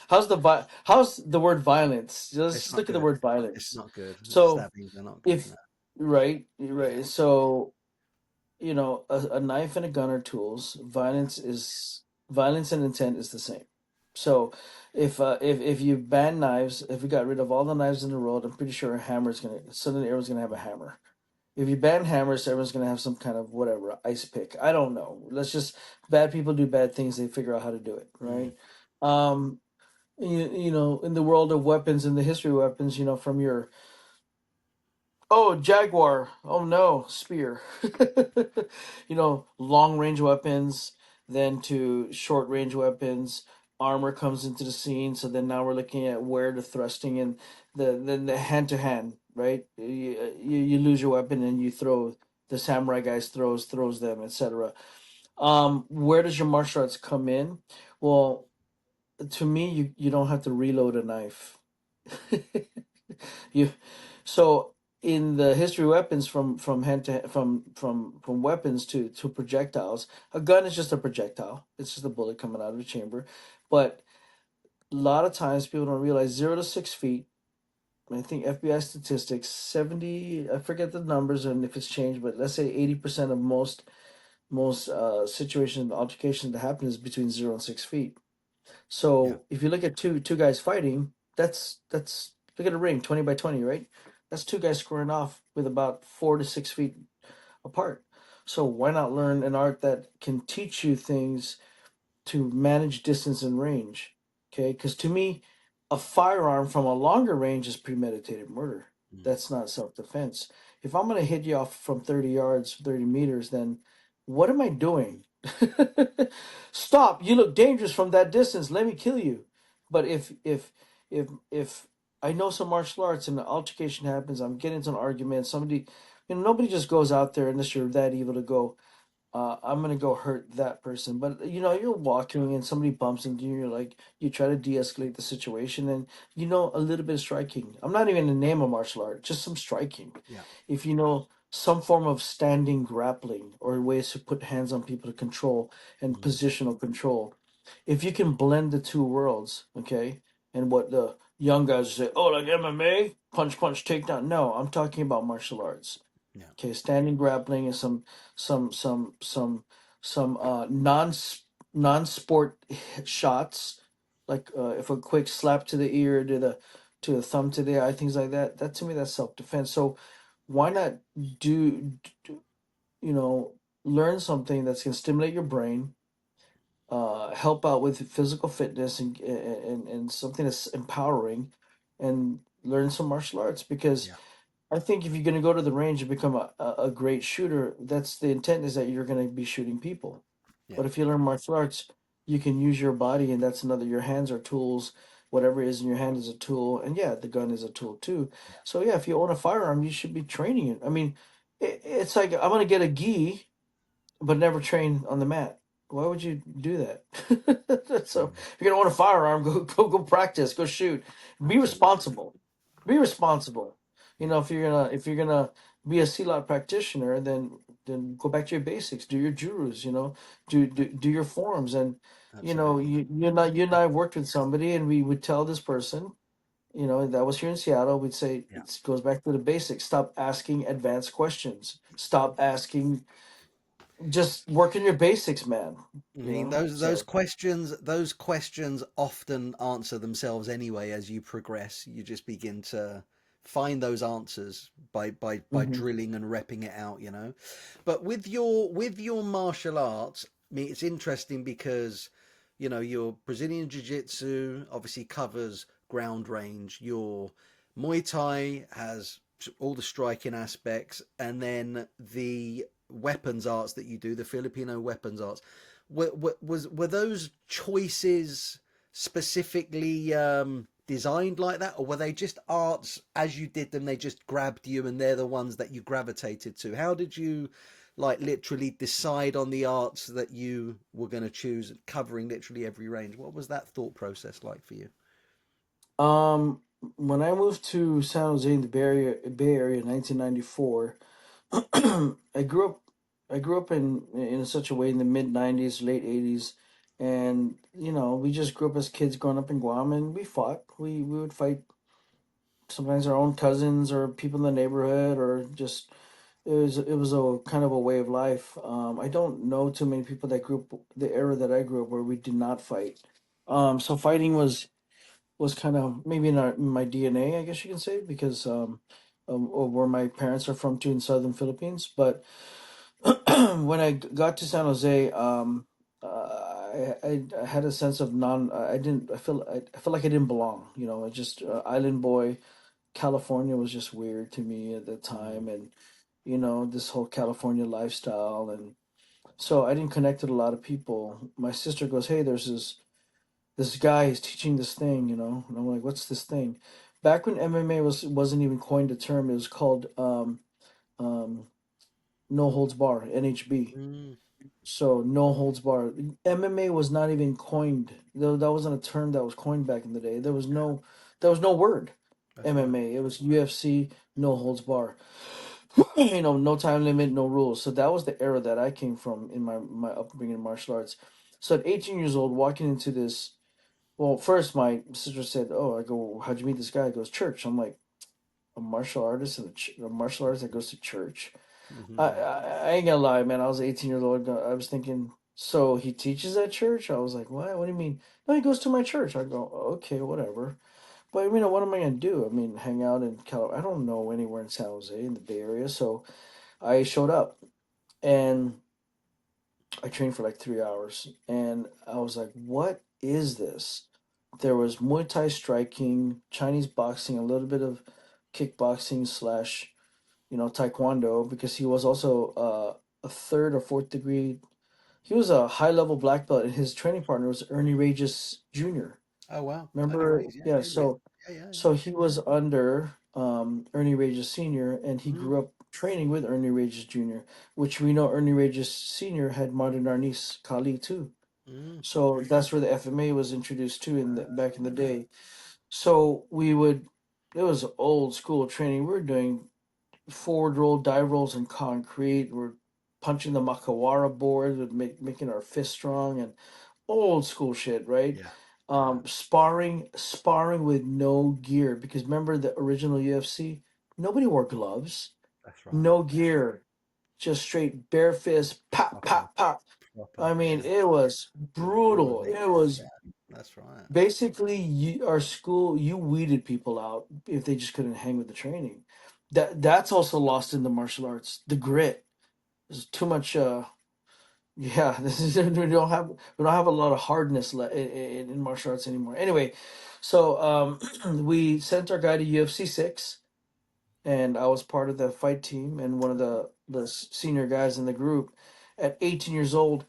how's the word violence? It's Just not look at the good. word It's violence. not good. So Stabbings are not good. if No. right, right. Yeah. So a knife and a gun are tools. Violence and intent is the same. So if you ban knives, if we got rid of all the knives in the world, I'm pretty sure a hammer is gonna suddenly everyone's gonna have a hammer. If you ban hammers, everyone's gonna have some kind of whatever ice pick. I don't know. Let's just bad people do bad things. They figure out how to do it, Mm. right? Um, in the world of weapons, in the history of weapons, from your oh, Jaguar. Oh no, spear. Long range weapons, then to short range weapons. Armor comes into the scene, so then now we're looking at where the thrusting and the hand to hand, right? You lose your weapon and you throw. The samurai guys throws them, etc. Where does your martial arts come in? Well, to me, you don't have to reload a knife. You so in the history of weapons from hand to from weapons to projectiles, a gun is just a projectile. It's just a bullet coming out of the chamber. But a lot of times people don't realize 0 to 6 feet. I think FBI statistics 70. I forget the numbers and if it's changed, but let's say 80% of most situations altercations that happen is between 0 and 6 feet. Yeah. So if you look at two guys fighting, that's look at a ring, 20 by 20, right? That's two guys squaring off with about 4 to 6 feet apart. So why not learn an art that can teach you things to manage distance and range? Okay, because to me, a firearm from a longer range is premeditated murder. Mm. That's not self-defense. If I'm gonna hit you off from 30 yards, 30 meters, then what am I doing? Stop! You look dangerous from that distance. Let me kill you. But if I know some martial arts and an altercation happens, I'm getting into an argument. Somebody, nobody just goes out there unless you're that evil to go. I'm gonna go hurt that person. But you know, you're walking and somebody bumps into you. You're like, you try to de-escalate the situation, and you know, a little bit of striking. I'm not even gonna name a martial art, just some striking. Yeah. If you know some form of standing grappling or ways to put hands on people to control and Mm. positional control, if you can blend the two worlds, okay, and what the young guys say, oh, like MMA, punch, punch, takedown. No, I'm talking about martial arts. Yeah. Okay, standing grappling and some some some some non-sport shots, like if a quick slap to the ear, to the thumb to the eye, things like that. That to me, that's self-defense. So why not do, do you know learn something that's gonna stimulate your brain, help out with physical fitness and something that's empowering, and learn some martial arts because Yeah. I think if you're going to go to the range and become a great shooter, that's the intent is that you're going to be shooting people. Yeah. But if you learn martial arts, you can use your body, and that's another. Your hands are tools. Whatever is in your hand is a tool, and yeah, the gun is a tool too. Yeah. So yeah, if you own a firearm, you should be training it. I mean, it's like I'm going to get a gi but never train on the mat. Why would you do that? So Mm. if you're gonna own a firearm, go practice, go shoot. Be Absolutely. responsible. Be responsible. You Yeah. know, if you're gonna be a silat practitioner, then go back to your basics. Do your jurus. You know, do your forms, and you know, Absolutely. you and I worked with somebody, and we would tell this person. You know, that was here in Seattle. We'd say Yeah. it goes back to the basics. Stop asking advanced questions. Stop asking, just work in your basics, man. I You mean, know, those so. questions often answer themselves anyway as you progress. You just begin to find those answers by Hmm. drilling and repping it out, you know. But with your martial arts, I mean, it's interesting because your Brazilian Jiu-Jitsu obviously covers ground range. Your Muay Thai has all the striking aspects, and then the weapons arts that you do, the Filipino weapons arts, were those choices specifically designed like that, or were they just arts as you did them? They just grabbed you, and they're the ones that you gravitated to. How did you like literally decide on the arts that you were going to choose, covering literally every range? What was that thought process like for you? Um, when I moved to San Jose in the Bay Area in 1994, I grew up. I grew up in such a way in the mid 90s, late 80s, and you know we just grew up as kids growing up in Guam, and we fought. We would fight sometimes our own cousins or people in the neighborhood, or just it was a kind of a way of life. I don't know too many people that grew up the era that I grew up where we did not fight. So fighting was kind of maybe in my DNA, I guess you can say, because of where my parents are from too in southern Philippines. But when I got to San Jose, I had a sense of non. I didn't. I felt like I didn't belong. You know, I just island boy. California was just weird to me at the Mm. time, and you know this whole California lifestyle, and so I didn't connect with a lot of people. My sister goes, "Hey, there's this guy is teaching this thing, you know," and I'm like, "What's this thing?" Back when MMA wasn't even coined a term, it was called um, no holds bar, NHB. Mm. So no holds bar. MMA was not even coined. Though that wasn't a term that was coined back in the day. There was no word That's right. MMA. It was UFC, no holds bar. You know, no time limit, no rules. So that was the era that I came from in my upbringing in martial arts. So at 18 years old, walking into this, well, first my sister said, "Oh," I go, "How'd you meet this guy?" He goes, "Church." I'm like, "A martial artist and a martial artist that goes to church." Mm-hmm. I ain't gonna lie, man. I was 18 years old. I was thinking, so he teaches at church? I was like, what? What do you mean? No, he goes to my church. I go, okay, whatever. But you know, what am I gonna do? I mean, hang out in Cal? I don't know anywhere in San Jose in the Bay Area. So I showed up and I trained for like 3 hours, and I was like, what is this? There was Muay Thai striking, Chinese boxing, a little bit of kickboxing slash taekwondo, because he was also a third or fourth degree. He was a high level black belt, and his training partner was Ernie Regis Jr. Oh wow. Only Remember? raise. Yeah. Yeah. Yeah. Yeah. So Yeah. Yeah. so he was under Ernie Regis Sr., and he Mm. grew up. training with Ernie Regis Jr., which we know Ernie Regis Sr. had modeled our niece Kali too. Mm. So that's where the FMA was introduced to back in the day. So we would, it was old school training. We were doing forward roll, dive rolls in concrete. We're punching the Makawara board with making our fist strong and old school shit, right? Yeah. Yeah. Sparring with no gear because remember the original UFC, nobody wore gloves, That's right. no gear, just straight bare fist, pop, Proper. pop, pop. Proper. I mean, Yeah. it was brutal. Brutally. It was Yeah. That's right. basically our school. You weeded people out if they just couldn't hang with the training. That's also lost in the martial arts. The grit. There's too much. Yeah, this is we don't have a lot of hardness in martial arts anymore. Anyway, so we sent our guy to UFC 6, and I was part of the fight team and one of the senior guys in the group. At 18 years old,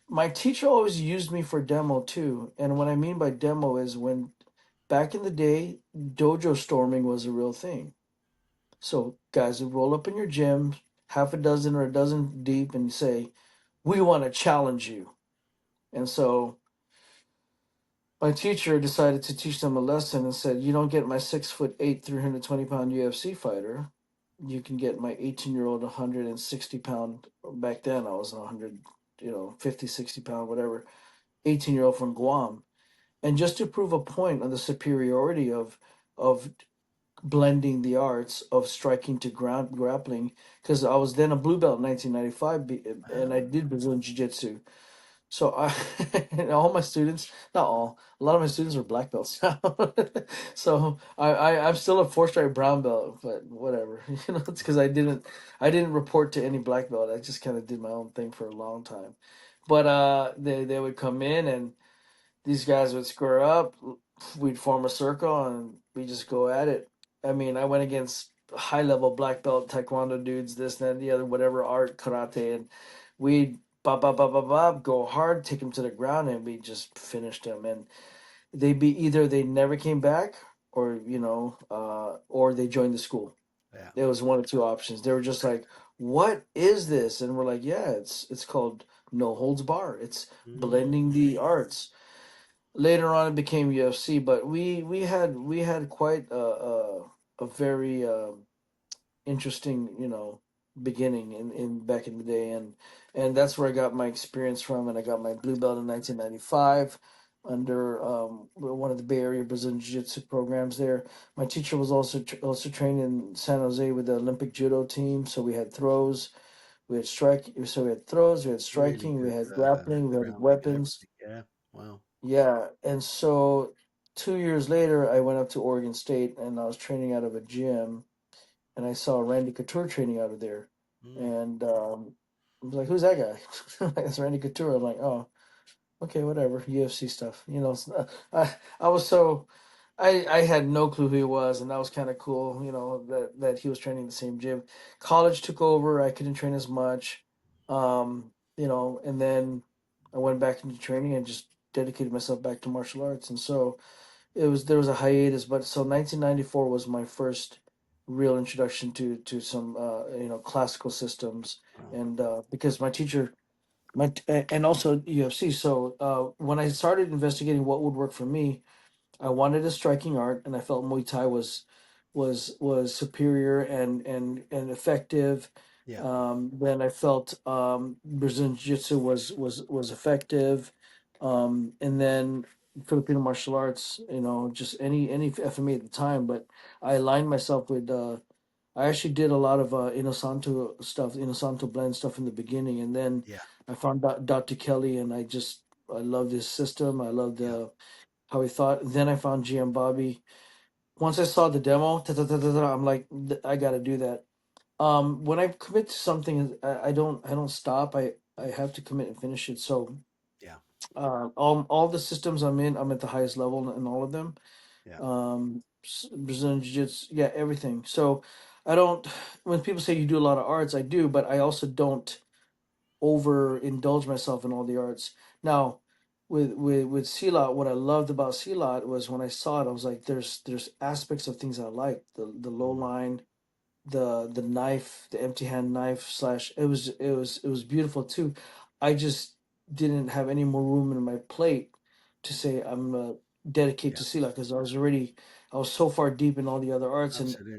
my teacher always used me for demo too. And what I mean by demo is when back in the day, dojo storming was a real thing. So guys would roll up in your gym, half a dozen or a dozen deep, and say, "We want to challenge you." And so my teacher decided to teach them a lesson and said, "You don't get my 6'8", 320-pound UFC fighter. You can get my 18-year-old 160-pound. Back then, I was 100, 50, 60 pound, whatever. 18-year-old from Guam." And just to prove a point on the superiority of blending the arts of striking to ground grappling, because I was then a blue belt in 1995, and I Oh, did Brazilian Jiu Jitsu. So I, and all my students, not all, a lot of my students are black belts now. So I'm still a four-stripe brown belt, but whatever. It's because I didn't report to any black belt. I just kind of did my own thing for a long time. But they would come in and these guys would square up. We'd form a circle and we just go at it. I mean, I went against high level black belt taekwondo dudes, this, that, and the other, whatever art, karate, and we'd bop, bop, bop, bop, bop, go hard, take them to the ground, and we just finished them. And they never came back, or they joined the school. yeah. There was one or two options. They were just like, "What is this?" And we're like, "Yeah, it's called no holds bar. It's Mm. blending the arts." Later on, it became UFC, but we had quite a very interesting, beginning in back in the day, and that's where I got my experience from, and I got my blue belt in 1995 under one of the Bay Area Brazilian Jiu-Jitsu programs there. My teacher was also trained in San Jose with the Olympic judo team, so we had throws, we had throws, we had Really striking, we good had grappling, we had grounding and weapons. everything. Yeah. Wow. Yeah, and so 2 years later, I went up to Oregon State and I was training out of a gym, and I saw Randy Couture training out of there, Mm. and I was like, "Who's that guy?" It's Randy Couture. I'm like, "Oh, okay, whatever, UFC stuff." I was so I had no clue who he was, and that was kind of cool. That he was training the same gym. College took over. I couldn't train as much, and then I went back into training and just dedicated myself back to martial arts. And so there was a hiatus, but so 1994 was my first real introduction to some classical systems, Wow. and because my teacher and also UFC. So when I started investigating what would work for me, I wanted a striking art, and I felt Muay Thai was superior and effective. Yeah. Then I felt Brazilian Jiu Jitsu was effective, and then Filipino martial arts. Just any FMA at the time. But I aligned myself with. I actually did a lot of Inosanto stuff, Inosanto blend stuff in the beginning, and then Yeah. I found Dr. Kelly, and I loved his system. I loved Yeah. how he thought. Then I found GM Bobby. Once I saw the demo, I'm like, I got to do that." When I commit to something, I don't stop. I have to commit and finish it. So, Yeah. all the systems I'm in, I'm at the highest level in all of them. Yeah. Brazilian Jiu Jitsu, yeah, everything. So, I don't. When people say you do a lot of arts, I do, but I also don't overindulge myself in all the arts. Now, with silat, what I loved about silat was when I saw it, I was like, there's aspects of things I like. The low Mm. line, the knife, the empty hand knife slash. It was beautiful too. I just didn't have any more room in my plate to say I'm dedicated Yeah. to silat because I was so far deep in all the other arts and Absolutely.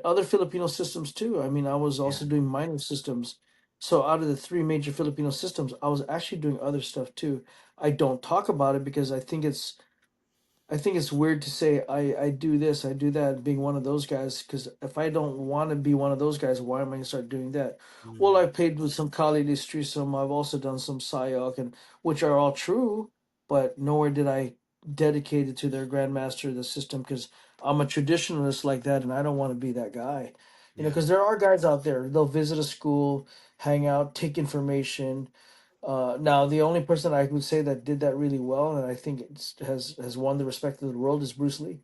other Filipino systems too. I mean, I was Yeah. also doing minor systems. So out of the three major Filipino systems, I was actually doing other stuff too. I don't talk about it because I think it's weird to say I do this, I do that, being one of those guys. Because if I don't want to be one of those guys, why am I going to start doing that? Well, Mm. I played with some Kali some. I've also done some Sayok, and which are all true, but nowhere did I dedicate it to their grandmaster, the system, because I'm a traditionalist like that, and I don't want to be that guy. You know, Yeah. because there are guys out there. They'll visit a school, hang out, take information, now, the only person I would say that did that really well, and I think has won the respect of the world, is Bruce Lee.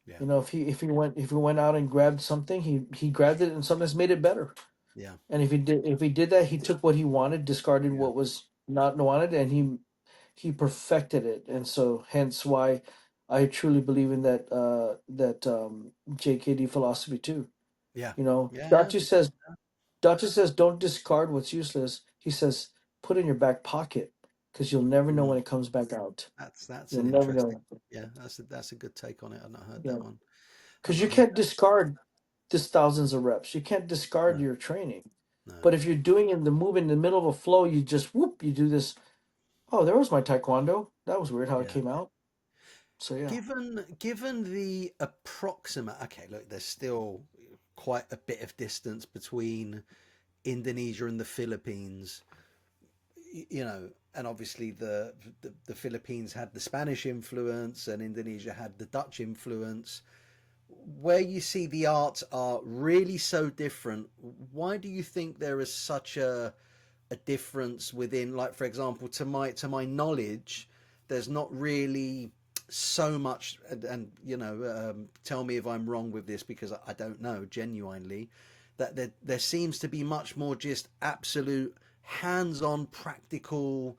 Yeah. You know, if he went out and grabbed something, he grabbed it and sometimes made it better. Yeah. And if he did that, he took what he wanted, discarded Yeah. what was not wanted, and he perfected it. And so, hence why I truly believe in that JKD philosophy too. Yeah. You know, Yeah. Doctor says don't discard what's useless. He says put it in your back pocket because you'll never know Mm. when it comes back out. That's You'll an never interesting. know. Yeah, that's a good take on it. I've not heard Yeah, that one. I've because you not heard can't discard this thousands of reps. You can't that. discard No. your training. No. But if you're doing in the move in the middle of a flow, you just whoop. You do this. Oh, there was my taekwondo. That was weird how it Yeah. came out. So yeah. Given the approximate, okay, look, there's still quite a bit of distance between Indonesia and the Philippines, you know, and obviously the Philippines had the Spanish influence and Indonesia had the Dutch influence. Where you see the arts are really so different, why do you think there is such a difference within, like, for example, to my knowledge, there's not really so much, and you know, tell me if I'm wrong with this because I don't know genuinely, that there seems to be much more just absolute hands-on practical,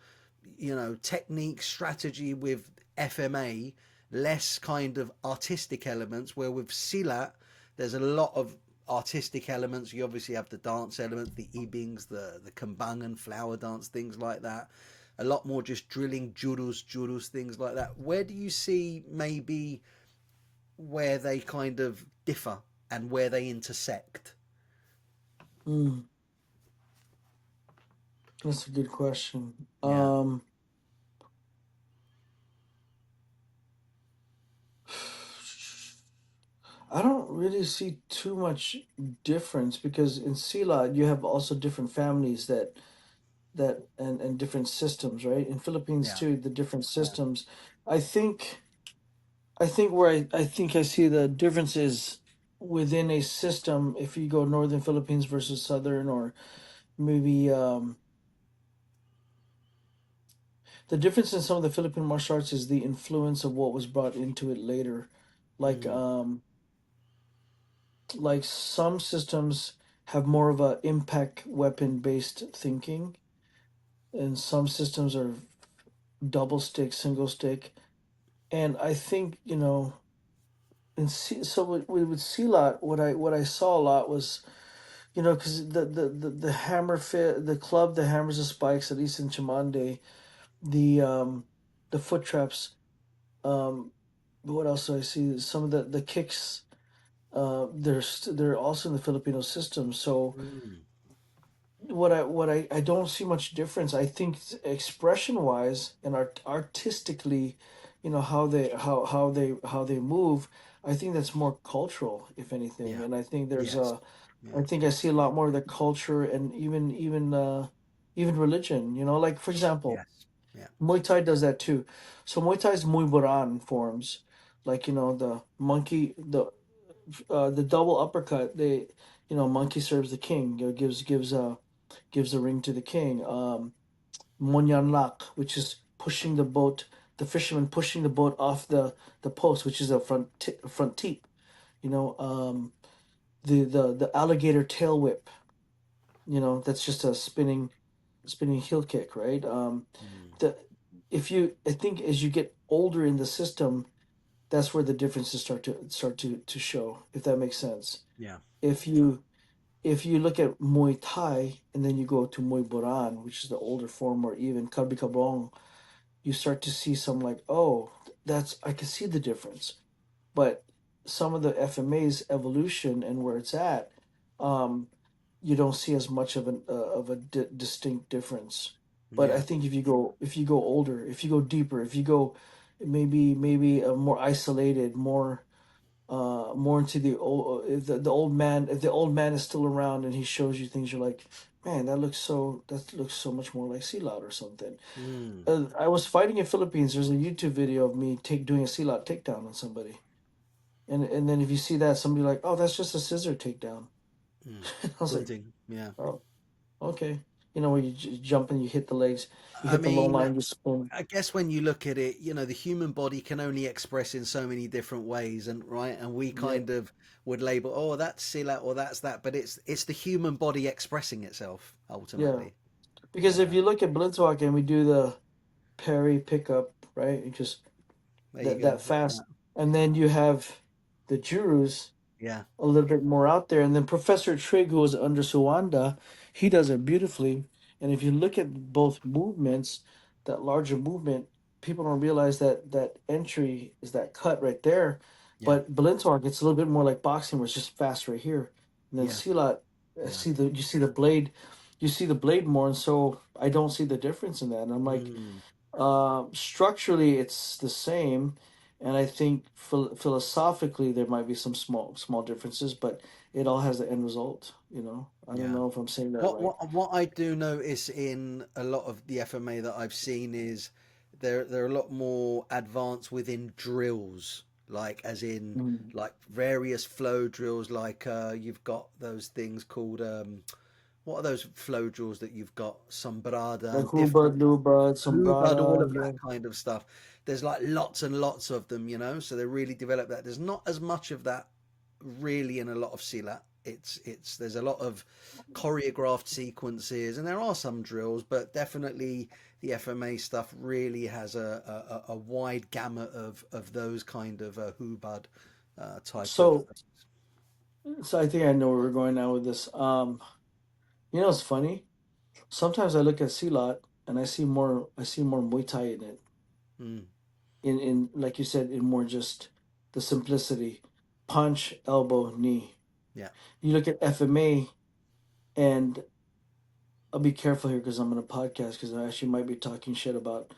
you know, technique strategy with FMA, less kind of artistic elements, where with silat there's a lot of artistic elements. You obviously have the dance elements, the ibings, the kembangan, flower dance, things like that. A lot more just drilling, jurus, things like that. Where do you see maybe where they kind of differ and where they intersect? Mm, that's a good question. Yeah, I don't really see too much difference because in Sila you have also different families and different systems, right? In Philippines yeah, too, the different systems. I think I think where I think I see the difference is within a system. If you go northern Philippines versus southern, or maybe the difference in some of the Philippine martial arts is the influence of what was brought into it later, like mm, um like some systems have more of a impact weapon based thinking, and some systems are double stick, single stick. And I think, so with Silat, what I saw a lot was, because the hammer fit, the club, the hammers and spikes, at least in Chamande, the the foot traps. Um, what else do I see? Some of the kicks. They're also in the Filipino system. So mm, I don't see much difference. I think expression wise and artistically, how they move. I think that's more cultural, if anything. yeah, And I think there's yes, a yeah, I think I see a lot more of the culture and even religion. Like for example, yes, yeah, Muay Thai does that too. So Muay Thai's Muay Boran forms, like the monkey, the double uppercut. Monkey serves the king. Gives the ring to the king. Monyan Lak, which is pushing the boat, the fisherman pushing the boat off the post, which is a front teep. You know, the alligator tail whip. That's just a spinning heel kick, right? mm, The if you I think as you get older in the system, that's where the differences start to show, if that makes sense. Yeah. If you look at Muay Thai and then you go to Muay Boran, which is the older form, or even Kalbi Kabong, you start to see some like, oh, that's I can see the difference. But some of the FMA's evolution and where it's at, um, you don't see as much of a distinct difference. But I Yeah. think if you go older, if you go deeper, if you go maybe more isolated, more into the old if the old man, if the old man is still around and he shows you things, you're like, man, that looks so much more like silat or something. Mm, I was fighting in Philippines. There's a YouTube video of me take doing a silat takedown on somebody, and then if you see that, somebody like, oh, that's just a scissor takedown. mm. I was like, Haunting. Yeah. oh, okay. Where you jump and you hit the legs, you I hit the low mean, line, you spin. I guess when you look at it, the human body can only express in so many different ways, and right, and we Yeah, kind of would label, oh, that's silat or that's that, but it's the human body expressing itself yeah. ultimately. Because if Uh, you look at Blitzwalk and we do the parry pickup, right? It just there you that go. Look at fast, that. and then you have the Jurus Yeah, a little bit more out there. And then Professor Trigg, who was under Suwanda, he does it beautifully. And if you look at both movements, that larger movement, people don't realize that that entry is that cut right there. yeah, But Balintar gets a little bit more like boxing, where it's just fast right here. And then yeah, Silat, yeah. you see the blade, more. And so I don't see the difference in that. And I'm like, Mm, structurally, it's the same, and I think philosophically there might be some small differences, but it all has the end result. I don't yeah. know if I'm saying that What right. what what I do notice in a lot of the FMA that I've seen is they're a lot more advanced within drills, like as in Mm. like various flow drills. Like you've got those things called what are those flow drills that you've got? Sombrada Like and different Hubad, Lubad, Hubad, all Sombrada, of that yeah. kind of stuff. There's like lots and lots of them, so they really develop that. There's not as much of that really in a lot of Silat. It's there's a lot of choreographed sequences and there are some drills, but definitely the FMA stuff really has a wide gamut of those kind of Hubad type of So, so I think I know where we're going now with this. It's funny. Sometimes I look at Silat and I see more Muay Thai in it. mm, In like you said, in more just the simplicity, punch, elbow, knee. yeah, You look at FMA, and I'll be careful here because I'm in a podcast, because I actually might be talking shit about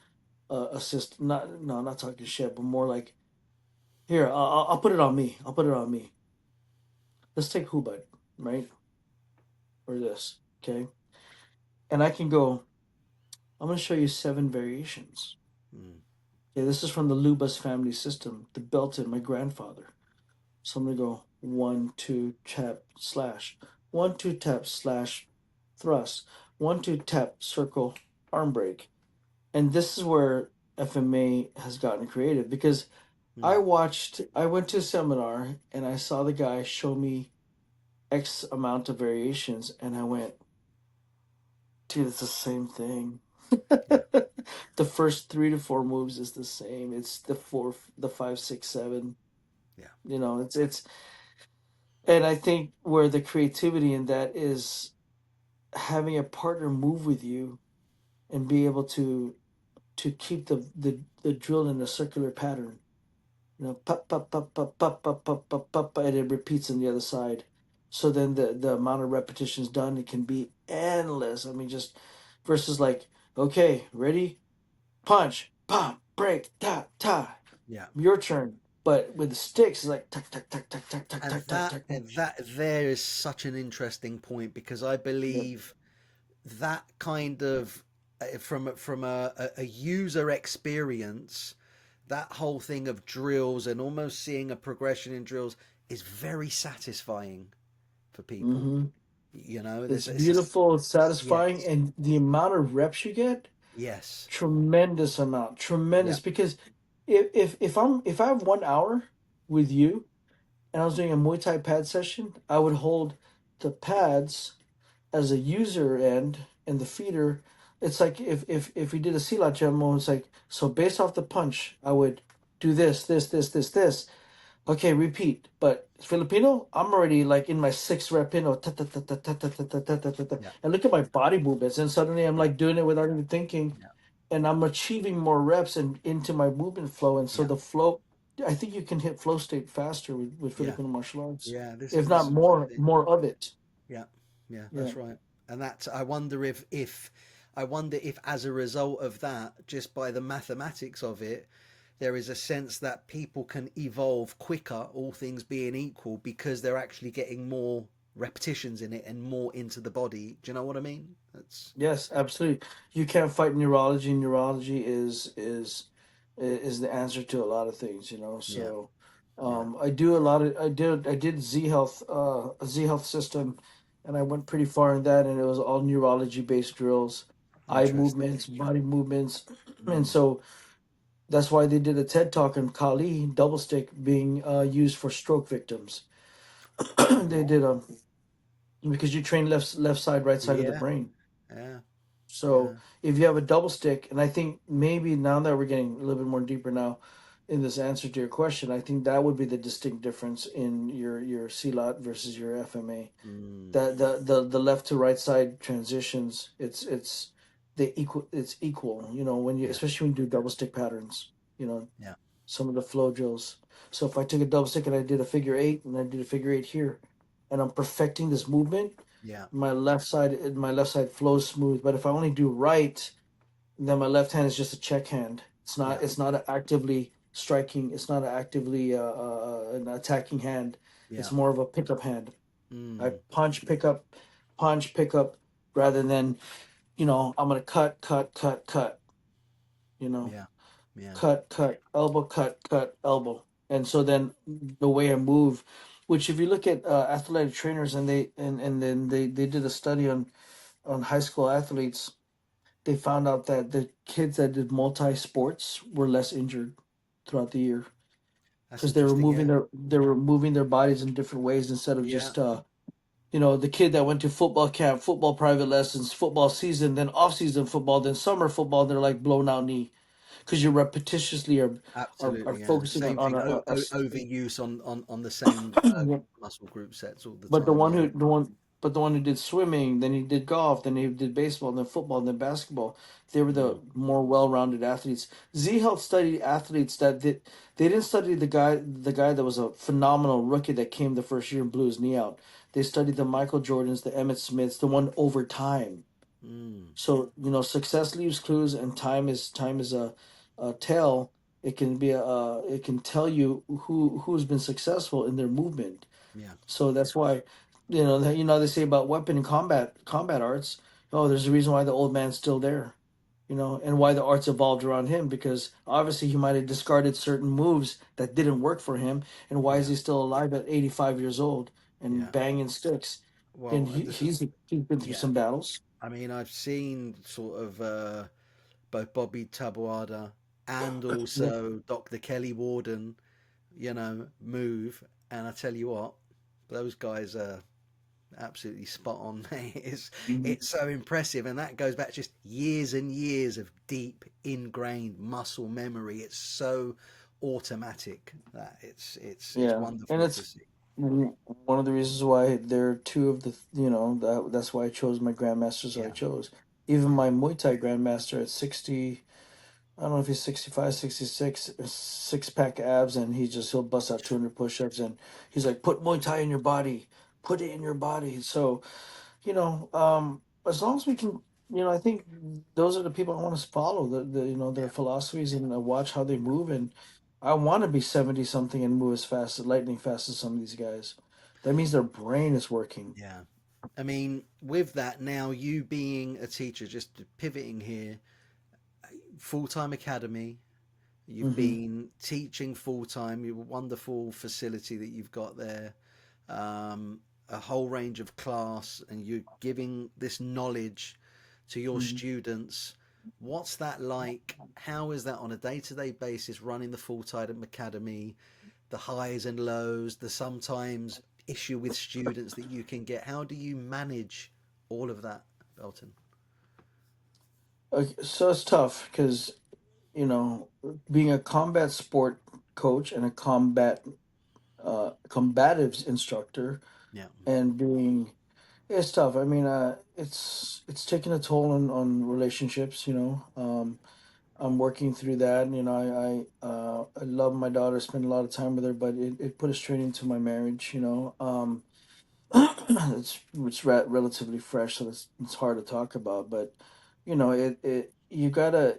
assist. Not no, not talking shit, but more like, here. I'll put it on me. I'll put it on me. Let's take Hubert, right, or this, okay, and I can go. I'm gonna show you 7 variations. mm, Okay, this is from the Lubas family system, the Belton, my grandfather. So I'm gonna go 1, 2, tap, slash, 1, 2, tap, slash, thrust, 1, 2, tap, circle, arm break. And this is where FMA has gotten creative, because mm, I went to a seminar and I saw the guy show me X amount of variations, and I went, dude, it's the same thing. yeah, The first 3 to 4 moves is the same. It's the four, the five, six, seven. yeah, It's, and I think where the creativity in that is having a partner move with you and be able to keep the drill in a circular pattern. Pop, pop, pop, pop, pop, pop, pop, pop, pop, and it repeats on the other side. So then the amount of repetitions done, it can be endless. I mean, just versus like, okay, ready, punch, pop, break, ta, ta, yeah. your turn. But with the sticks, it's like tuck, tuck, tuck, tuck, tuck, tuck, And tuck, tuck, tuck, tuck. that there is such an interesting point because I Yep. believe that kind of from a user experience, that whole thing of drills and almost seeing a progression in drills is very satisfying for people. Mm-hmm. There's It's beautiful, it's satisfying, yes, and the amount of reps you get, yes, tremendous amount, yeah, tremendous. Because if I have 1 hour with you and I was doing a Muay Thai pad session, I would hold the pads as a user end and the feeder. It's like if we did a silat jumbo, it's like, so based off the punch, I would. do this. Okay, repeat. But Filipino, I'm already like in my sixth rep in, Yeah, and look at my body movements, and suddenly I'm yeah, like doing it without even thinking, yeah, and I'm achieving more reps and into my movement flow, and so yeah, the flow. I think you can hit flow state faster with yeah, Filipino martial arts, yeah. This if is this not is what I think. more of it. Yeah, yeah, Yeah. that's right. And that's I wonder if I wonder if as a result of that, just by the mathematics of it, there is a sense that people can evolve quicker, all things being equal, because they're actually getting more repetitions in it and more into the body. Do you know what I mean? That's Yes, absolutely. You can't fight neurology. Neurology is the answer to a lot of things, you know. yeah, So, yeah. I did Z Health, a Z Health system, and I went pretty far in that, and it was all neurology based drills, eye Interesting. movements, body movements, and Mm. so that's why they did a TED talk on Kali double stick being used for stroke victims. They Right. did because you train left side, right side of the Yeah, brain. yeah, So yeah, if you have a double stick, and I think maybe now that we're getting a little bit more deeper now in this answer to your question, I think that would be the distinct difference in your silat versus your FMA. mm. That the left to right side transitions, it's equal. You know, when you Yeah, especially when you do double stick patterns. You know, yeah, some of the flow drills. So if I took a double stick and I did a figure eight and I did a figure eight here, and I'm perfecting this movement, yeah, my left side flows smooth. But if I only do right, then my left hand is just a check hand. yeah. It's not actively striking. It's not actively an attacking hand. Yeah. It's more of a pickup hand. I Mm. punch pickup, rather than I'm gonna cut. You know, Yeah. Yeah. cut, elbow. And so then the way I move, which if you look at athletic trainers, and then they did a study on high school athletes, they found out that the kids that did multi sports were less injured throughout the year That's because interesting. Yeah. they were moving their bodies in different ways instead of Yeah. just the kid that went to football camp, football private lessons, football season, then off season football, then summer football, they're like blown out knee because you repetitiously are Absolutely. Yeah. focusing Same on thing. a Overuse on the same muscle group sets all the But time. Yeah. the one who did swimming, then he did golf, then he did baseball, then football, then basketball. They were Mm. the more well-rounded athletes. Z Health studied athletes they didn't study the guy that was a phenomenal rookie that came the first year and blew his knee out. They studied the Michael Jordans, the Emmett Smiths, the one over time. Mm. So success leaves clues, and time is a tell. It can be it can tell you who's been successful in their movement. Yeah. So that's why, they say about weapon and combat arts. Oh, there's a reason why the old man's still there, and why the arts evolved around him, because obviously he might have discarded certain moves that didn't work for him, and why is Yeah. he still alive at 85 years old and Yeah. banging sticks? And Well, he, this is he's been through yeah. some battles. I mean, I've seen sort of both Bobby Tabuada and Yeah. also Dr. Kelly Warden, move. And I tell you what, those guys are absolutely spot on. Mhm. It's so impressive, and that goes back just years and years of deep ingrained muscle memory. It's so automatic that it's Yeah, and wonderful to it's see. one of the reasons why they're two of the that's why I chose my grandmasters that I Yeah, chose. Even yeah, my Muay Thai grandmaster at 60, I don't know if he's 65, 66, six pack abs, and he'll bust out 200 push-ups, and he's like, put Muay Thai in your body, put it in your body. So, as long as we can, I think those are the people I want to follow, their yeah, philosophies, and watch how they move. And I want to be 70 something and move as fast as lightning fast as some of these guys. That means their brain is working. yeah. I mean, with that now, you being a teacher, just pivoting here, full time academy. You've Hmm. been teaching full time. You have a wonderful facility that you've got there, a whole range of class, and you're giving this knowledge to your Hmm. students. What's that like? How is that on a day to day basis running the full time academy? The highs and lows, the sometimes issue with students that you can get. How do you manage all of that, Belton? Okay, so it's tough because you know, being a combat sport coach and a combatives instructor, Yeah. and being it's tough. I mean, it's taking a toll on relationships. I'm working through that. I love my daughter, spend a lot of time with her, but it put a strain into my marriage. It's relatively fresh, so it's hard to talk about. But it you gotta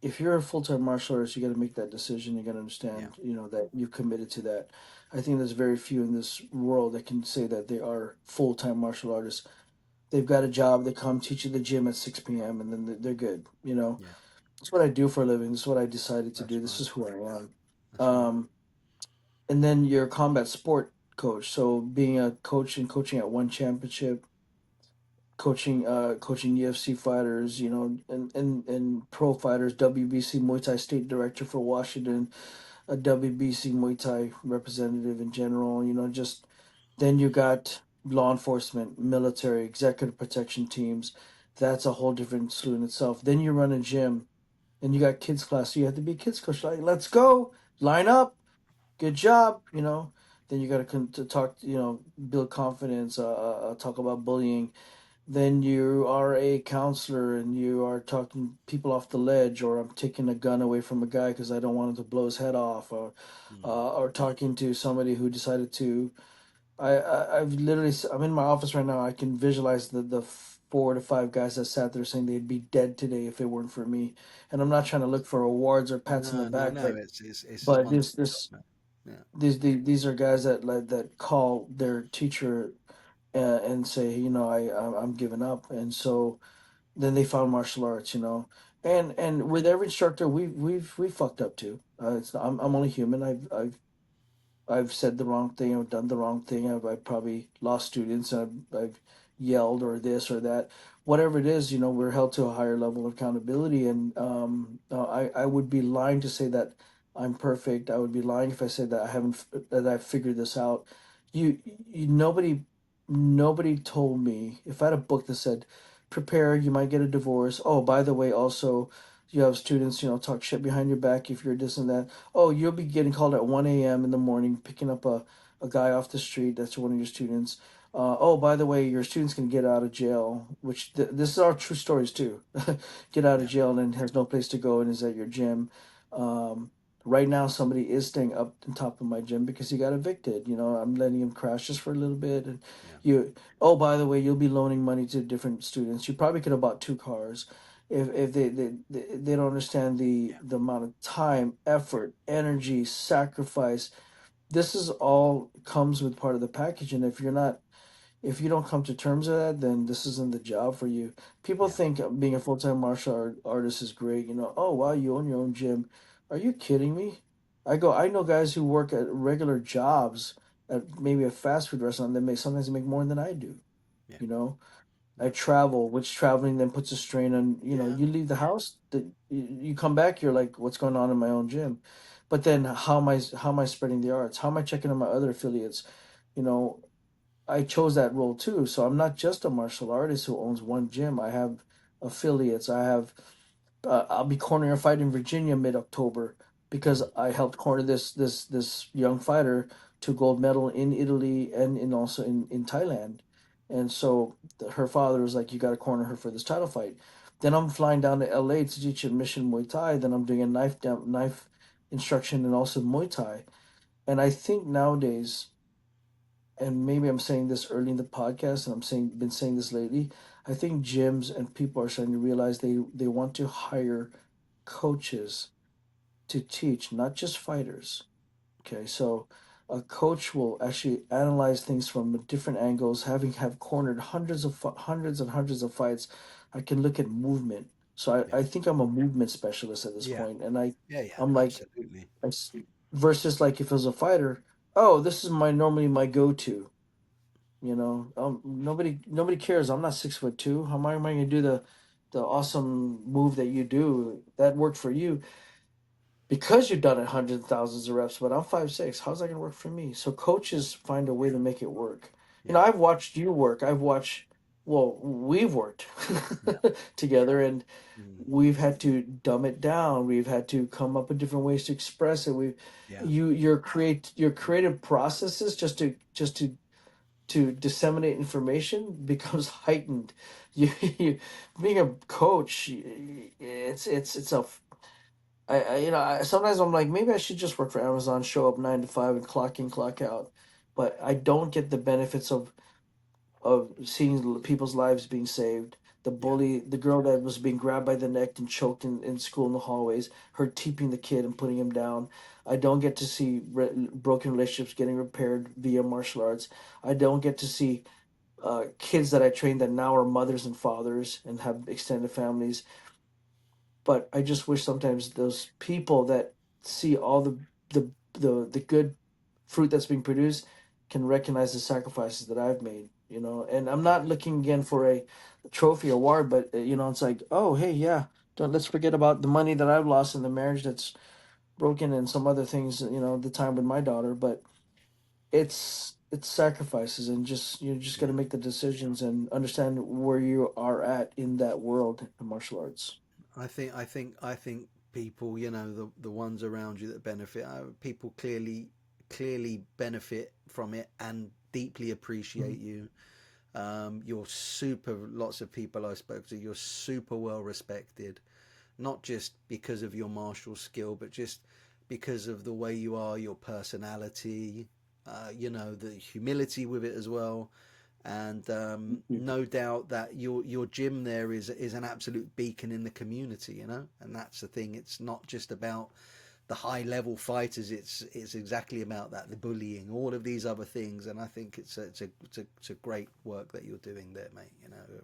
if you're a full time martial artist, you gotta make that decision. You gotta Yeah. understand, that you've committed to that. I think there's very few in this world that can say that they are full time martial artists. They've got a job. They come teach at the gym at 6 p.m. and then they're good. Yeah. That's what I do for a living. This is what I decided to That's do. This right. is who I am. That's right. Um, and then you're a combat sport coach. So being a coach and coaching at one championship, coaching UFC fighters, and pro fighters, WBC Muay Thai state director for Washington, a WBC Muay Thai representative in general, just then you got law enforcement, military, executive protection teams. That's a whole different slew in itself. Then you run a gym and you got kids class. So you have to be a kids coach. Like, let's go, line up, good job, Then you got to talk, build confidence, talk about bullying. Then you are a counselor and you are talking people off the ledge, or I'm taking a gun away from a guy because I don't want him to blow his head off, Mm. or talking to somebody who decided to. I've literally I'm in my office right now. I can visualize the 4 to 5 guys that sat there saying they'd be dead today if it weren't for me. And I'm not trying to look for awards or pats on the No, no, back, no. but It's but one this thing job, this man. Yeah. these are guys that call their teacher, and say, I'm giving up. And so then they found martial arts, Yeah. and with every instructor we fucked up too. I'm only human. I've said the wrong thing. I've done the wrong thing. I've probably lost students. I've yelled or this or that. Whatever it is, we're held to a higher level of accountability. And I would be lying to say that I'm perfect. I would be lying if I said that I haven't that I've figured this out. You nobody told me. If I had a book that said, "Prepare, you might get a divorce." Oh, by the way, also you have students, talk shit behind your back if you're this and that. Oh, you'll be getting called at 1 a.m. in the morning, picking up a guy off the street. That's one of your students. Oh, by the way, your students can get out of jail, which this is our true stories too. Get out of Yeah. jail and has no place to go and is at your gym. Um, right now, somebody is staying up on top of my gym because he got evicted. I'm letting him crash just for a little bit. And Yeah. you, oh, by the way, you'll be loaning money to different students. You probably could have bought 2 cars if they don't understand Yeah. the amount of time, effort, energy, sacrifice. This is all comes with part of the package. And if you don't come to terms with that, then this isn't the job for you. People Yeah. think being a full-time artist is great. Oh wow, you own your own gym. Are you kidding me? I know guys who work at regular jobs at maybe a fast food restaurant that sometimes make more than I do. Yeah. You know, I Yeah. travel, which traveling then puts a strain on, Yeah. you leave the house, that you come back, you're like, what's going on in my own gym? But then how am I spreading the arts? How am I checking on my other affiliates? You know, I chose that role too. So I'm not just a martial artist who owns one gym. I have affiliates. I'll be cornering a fight in Virginia mid-October because Mm. I helped corner this young fighter to gold medal in Italy and also in Thailand. And so her father was like, "You got to corner her for this title fight." Then I'm flying down to LA to teach a mission Muay Thai. Then I'm doing a knife instruction and also Muay Thai. And I think nowadays, and maybe I'm saying this early in the podcast, and been saying this lately. I think gyms and people are starting to realize they want to hire coaches to teach, not just fighters. Okay, so a coach will actually analyze things from different angles. Having have cornered hundreds and hundreds of fights, I can look at movement. So Yeah. I think I'm a movement specialist at this Yeah. point, and Yeah. Yeah. I'm like, Absolutely. versus like if it was a fighter, oh, this is normally my go-to. Nobody cares. I'm not 6'2". How am I gonna do the awesome move that you do that worked for you because you've done it hundreds of thousands of reps? But I'm 5'6". How's that gonna work for me? So Yeah. coaches find a way to make it work. Yeah. I've watched you work. I've watched. well, we've worked Yeah, together, and mm, we've had to dumb it down. We've had to come up with different ways to express it. yeah, Your creative processes to disseminate information becomes heightened. You being a coach, it's a sometimes I'm like, maybe I should just work for Amazon, show up 9 to 5 and clock in, clock out. But I don't get the benefits of seeing people's lives being saved. yeah, The girl that was being grabbed by the neck and choked in school in the hallways, her teeping the kid and putting him down. I don't get to see broken relationships getting repaired via martial arts. I don't get to see kids that I trained that now are mothers and fathers and have extended families. But I just wish sometimes those people that see all the the good fruit that's being produced can recognize the sacrifices that I've made, you know. And I'm yeah, not looking again for a trophy award, but it's like, oh, hey, yeah, don't let's forget about the money that I've lost in the marriage that's broken and some other things, the time with my daughter, but it's sacrifices, and just you just got to yeah. make the decisions and understand where you are at in that world of martial arts. I think people, the ones around you that benefit, people clearly benefit from it and deeply Mhm. appreciate you. You're super. Lots of people I spoke to, you're super well respected, not just because of your martial skill, but just because of the way you are, your personality, the humility with it as well. And no doubt that your gym there is an absolute beacon in the community, and that's the thing. It's not just about the high level fighters. It's exactly about that, the bullying, all of these other things. And I think it's a great work that you're doing there, mate.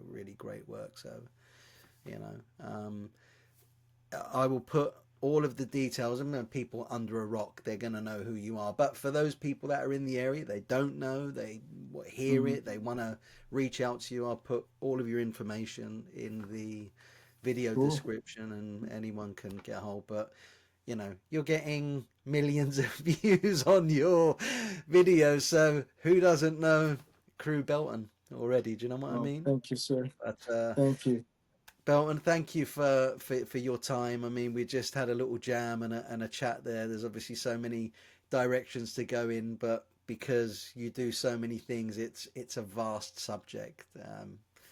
Really great work. So you know, I will put all of the details. And people under a rock, they're going to know who you are. But for those people that are in the area, they don't know, they hear Mhm. it, they want to reach out to you, I'll put all of your information in the video Cool. description and anyone can get a hold. But you're getting millions of views on your videos, so who doesn't know Crew Belton already? Do you know what I Oh, mean? thank you, sir. But Thank you. Belton, thank you for your time. I mean, we just had a little jam and a chat there. There's obviously so many directions to go in, but because you do so many things, it's a vast subject.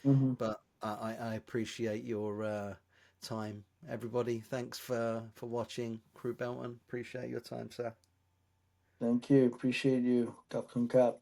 Hmm. But I appreciate your time, everybody. Thanks for watching, Crew Belton. Appreciate your time, sir. Thank you. Appreciate you. Cap.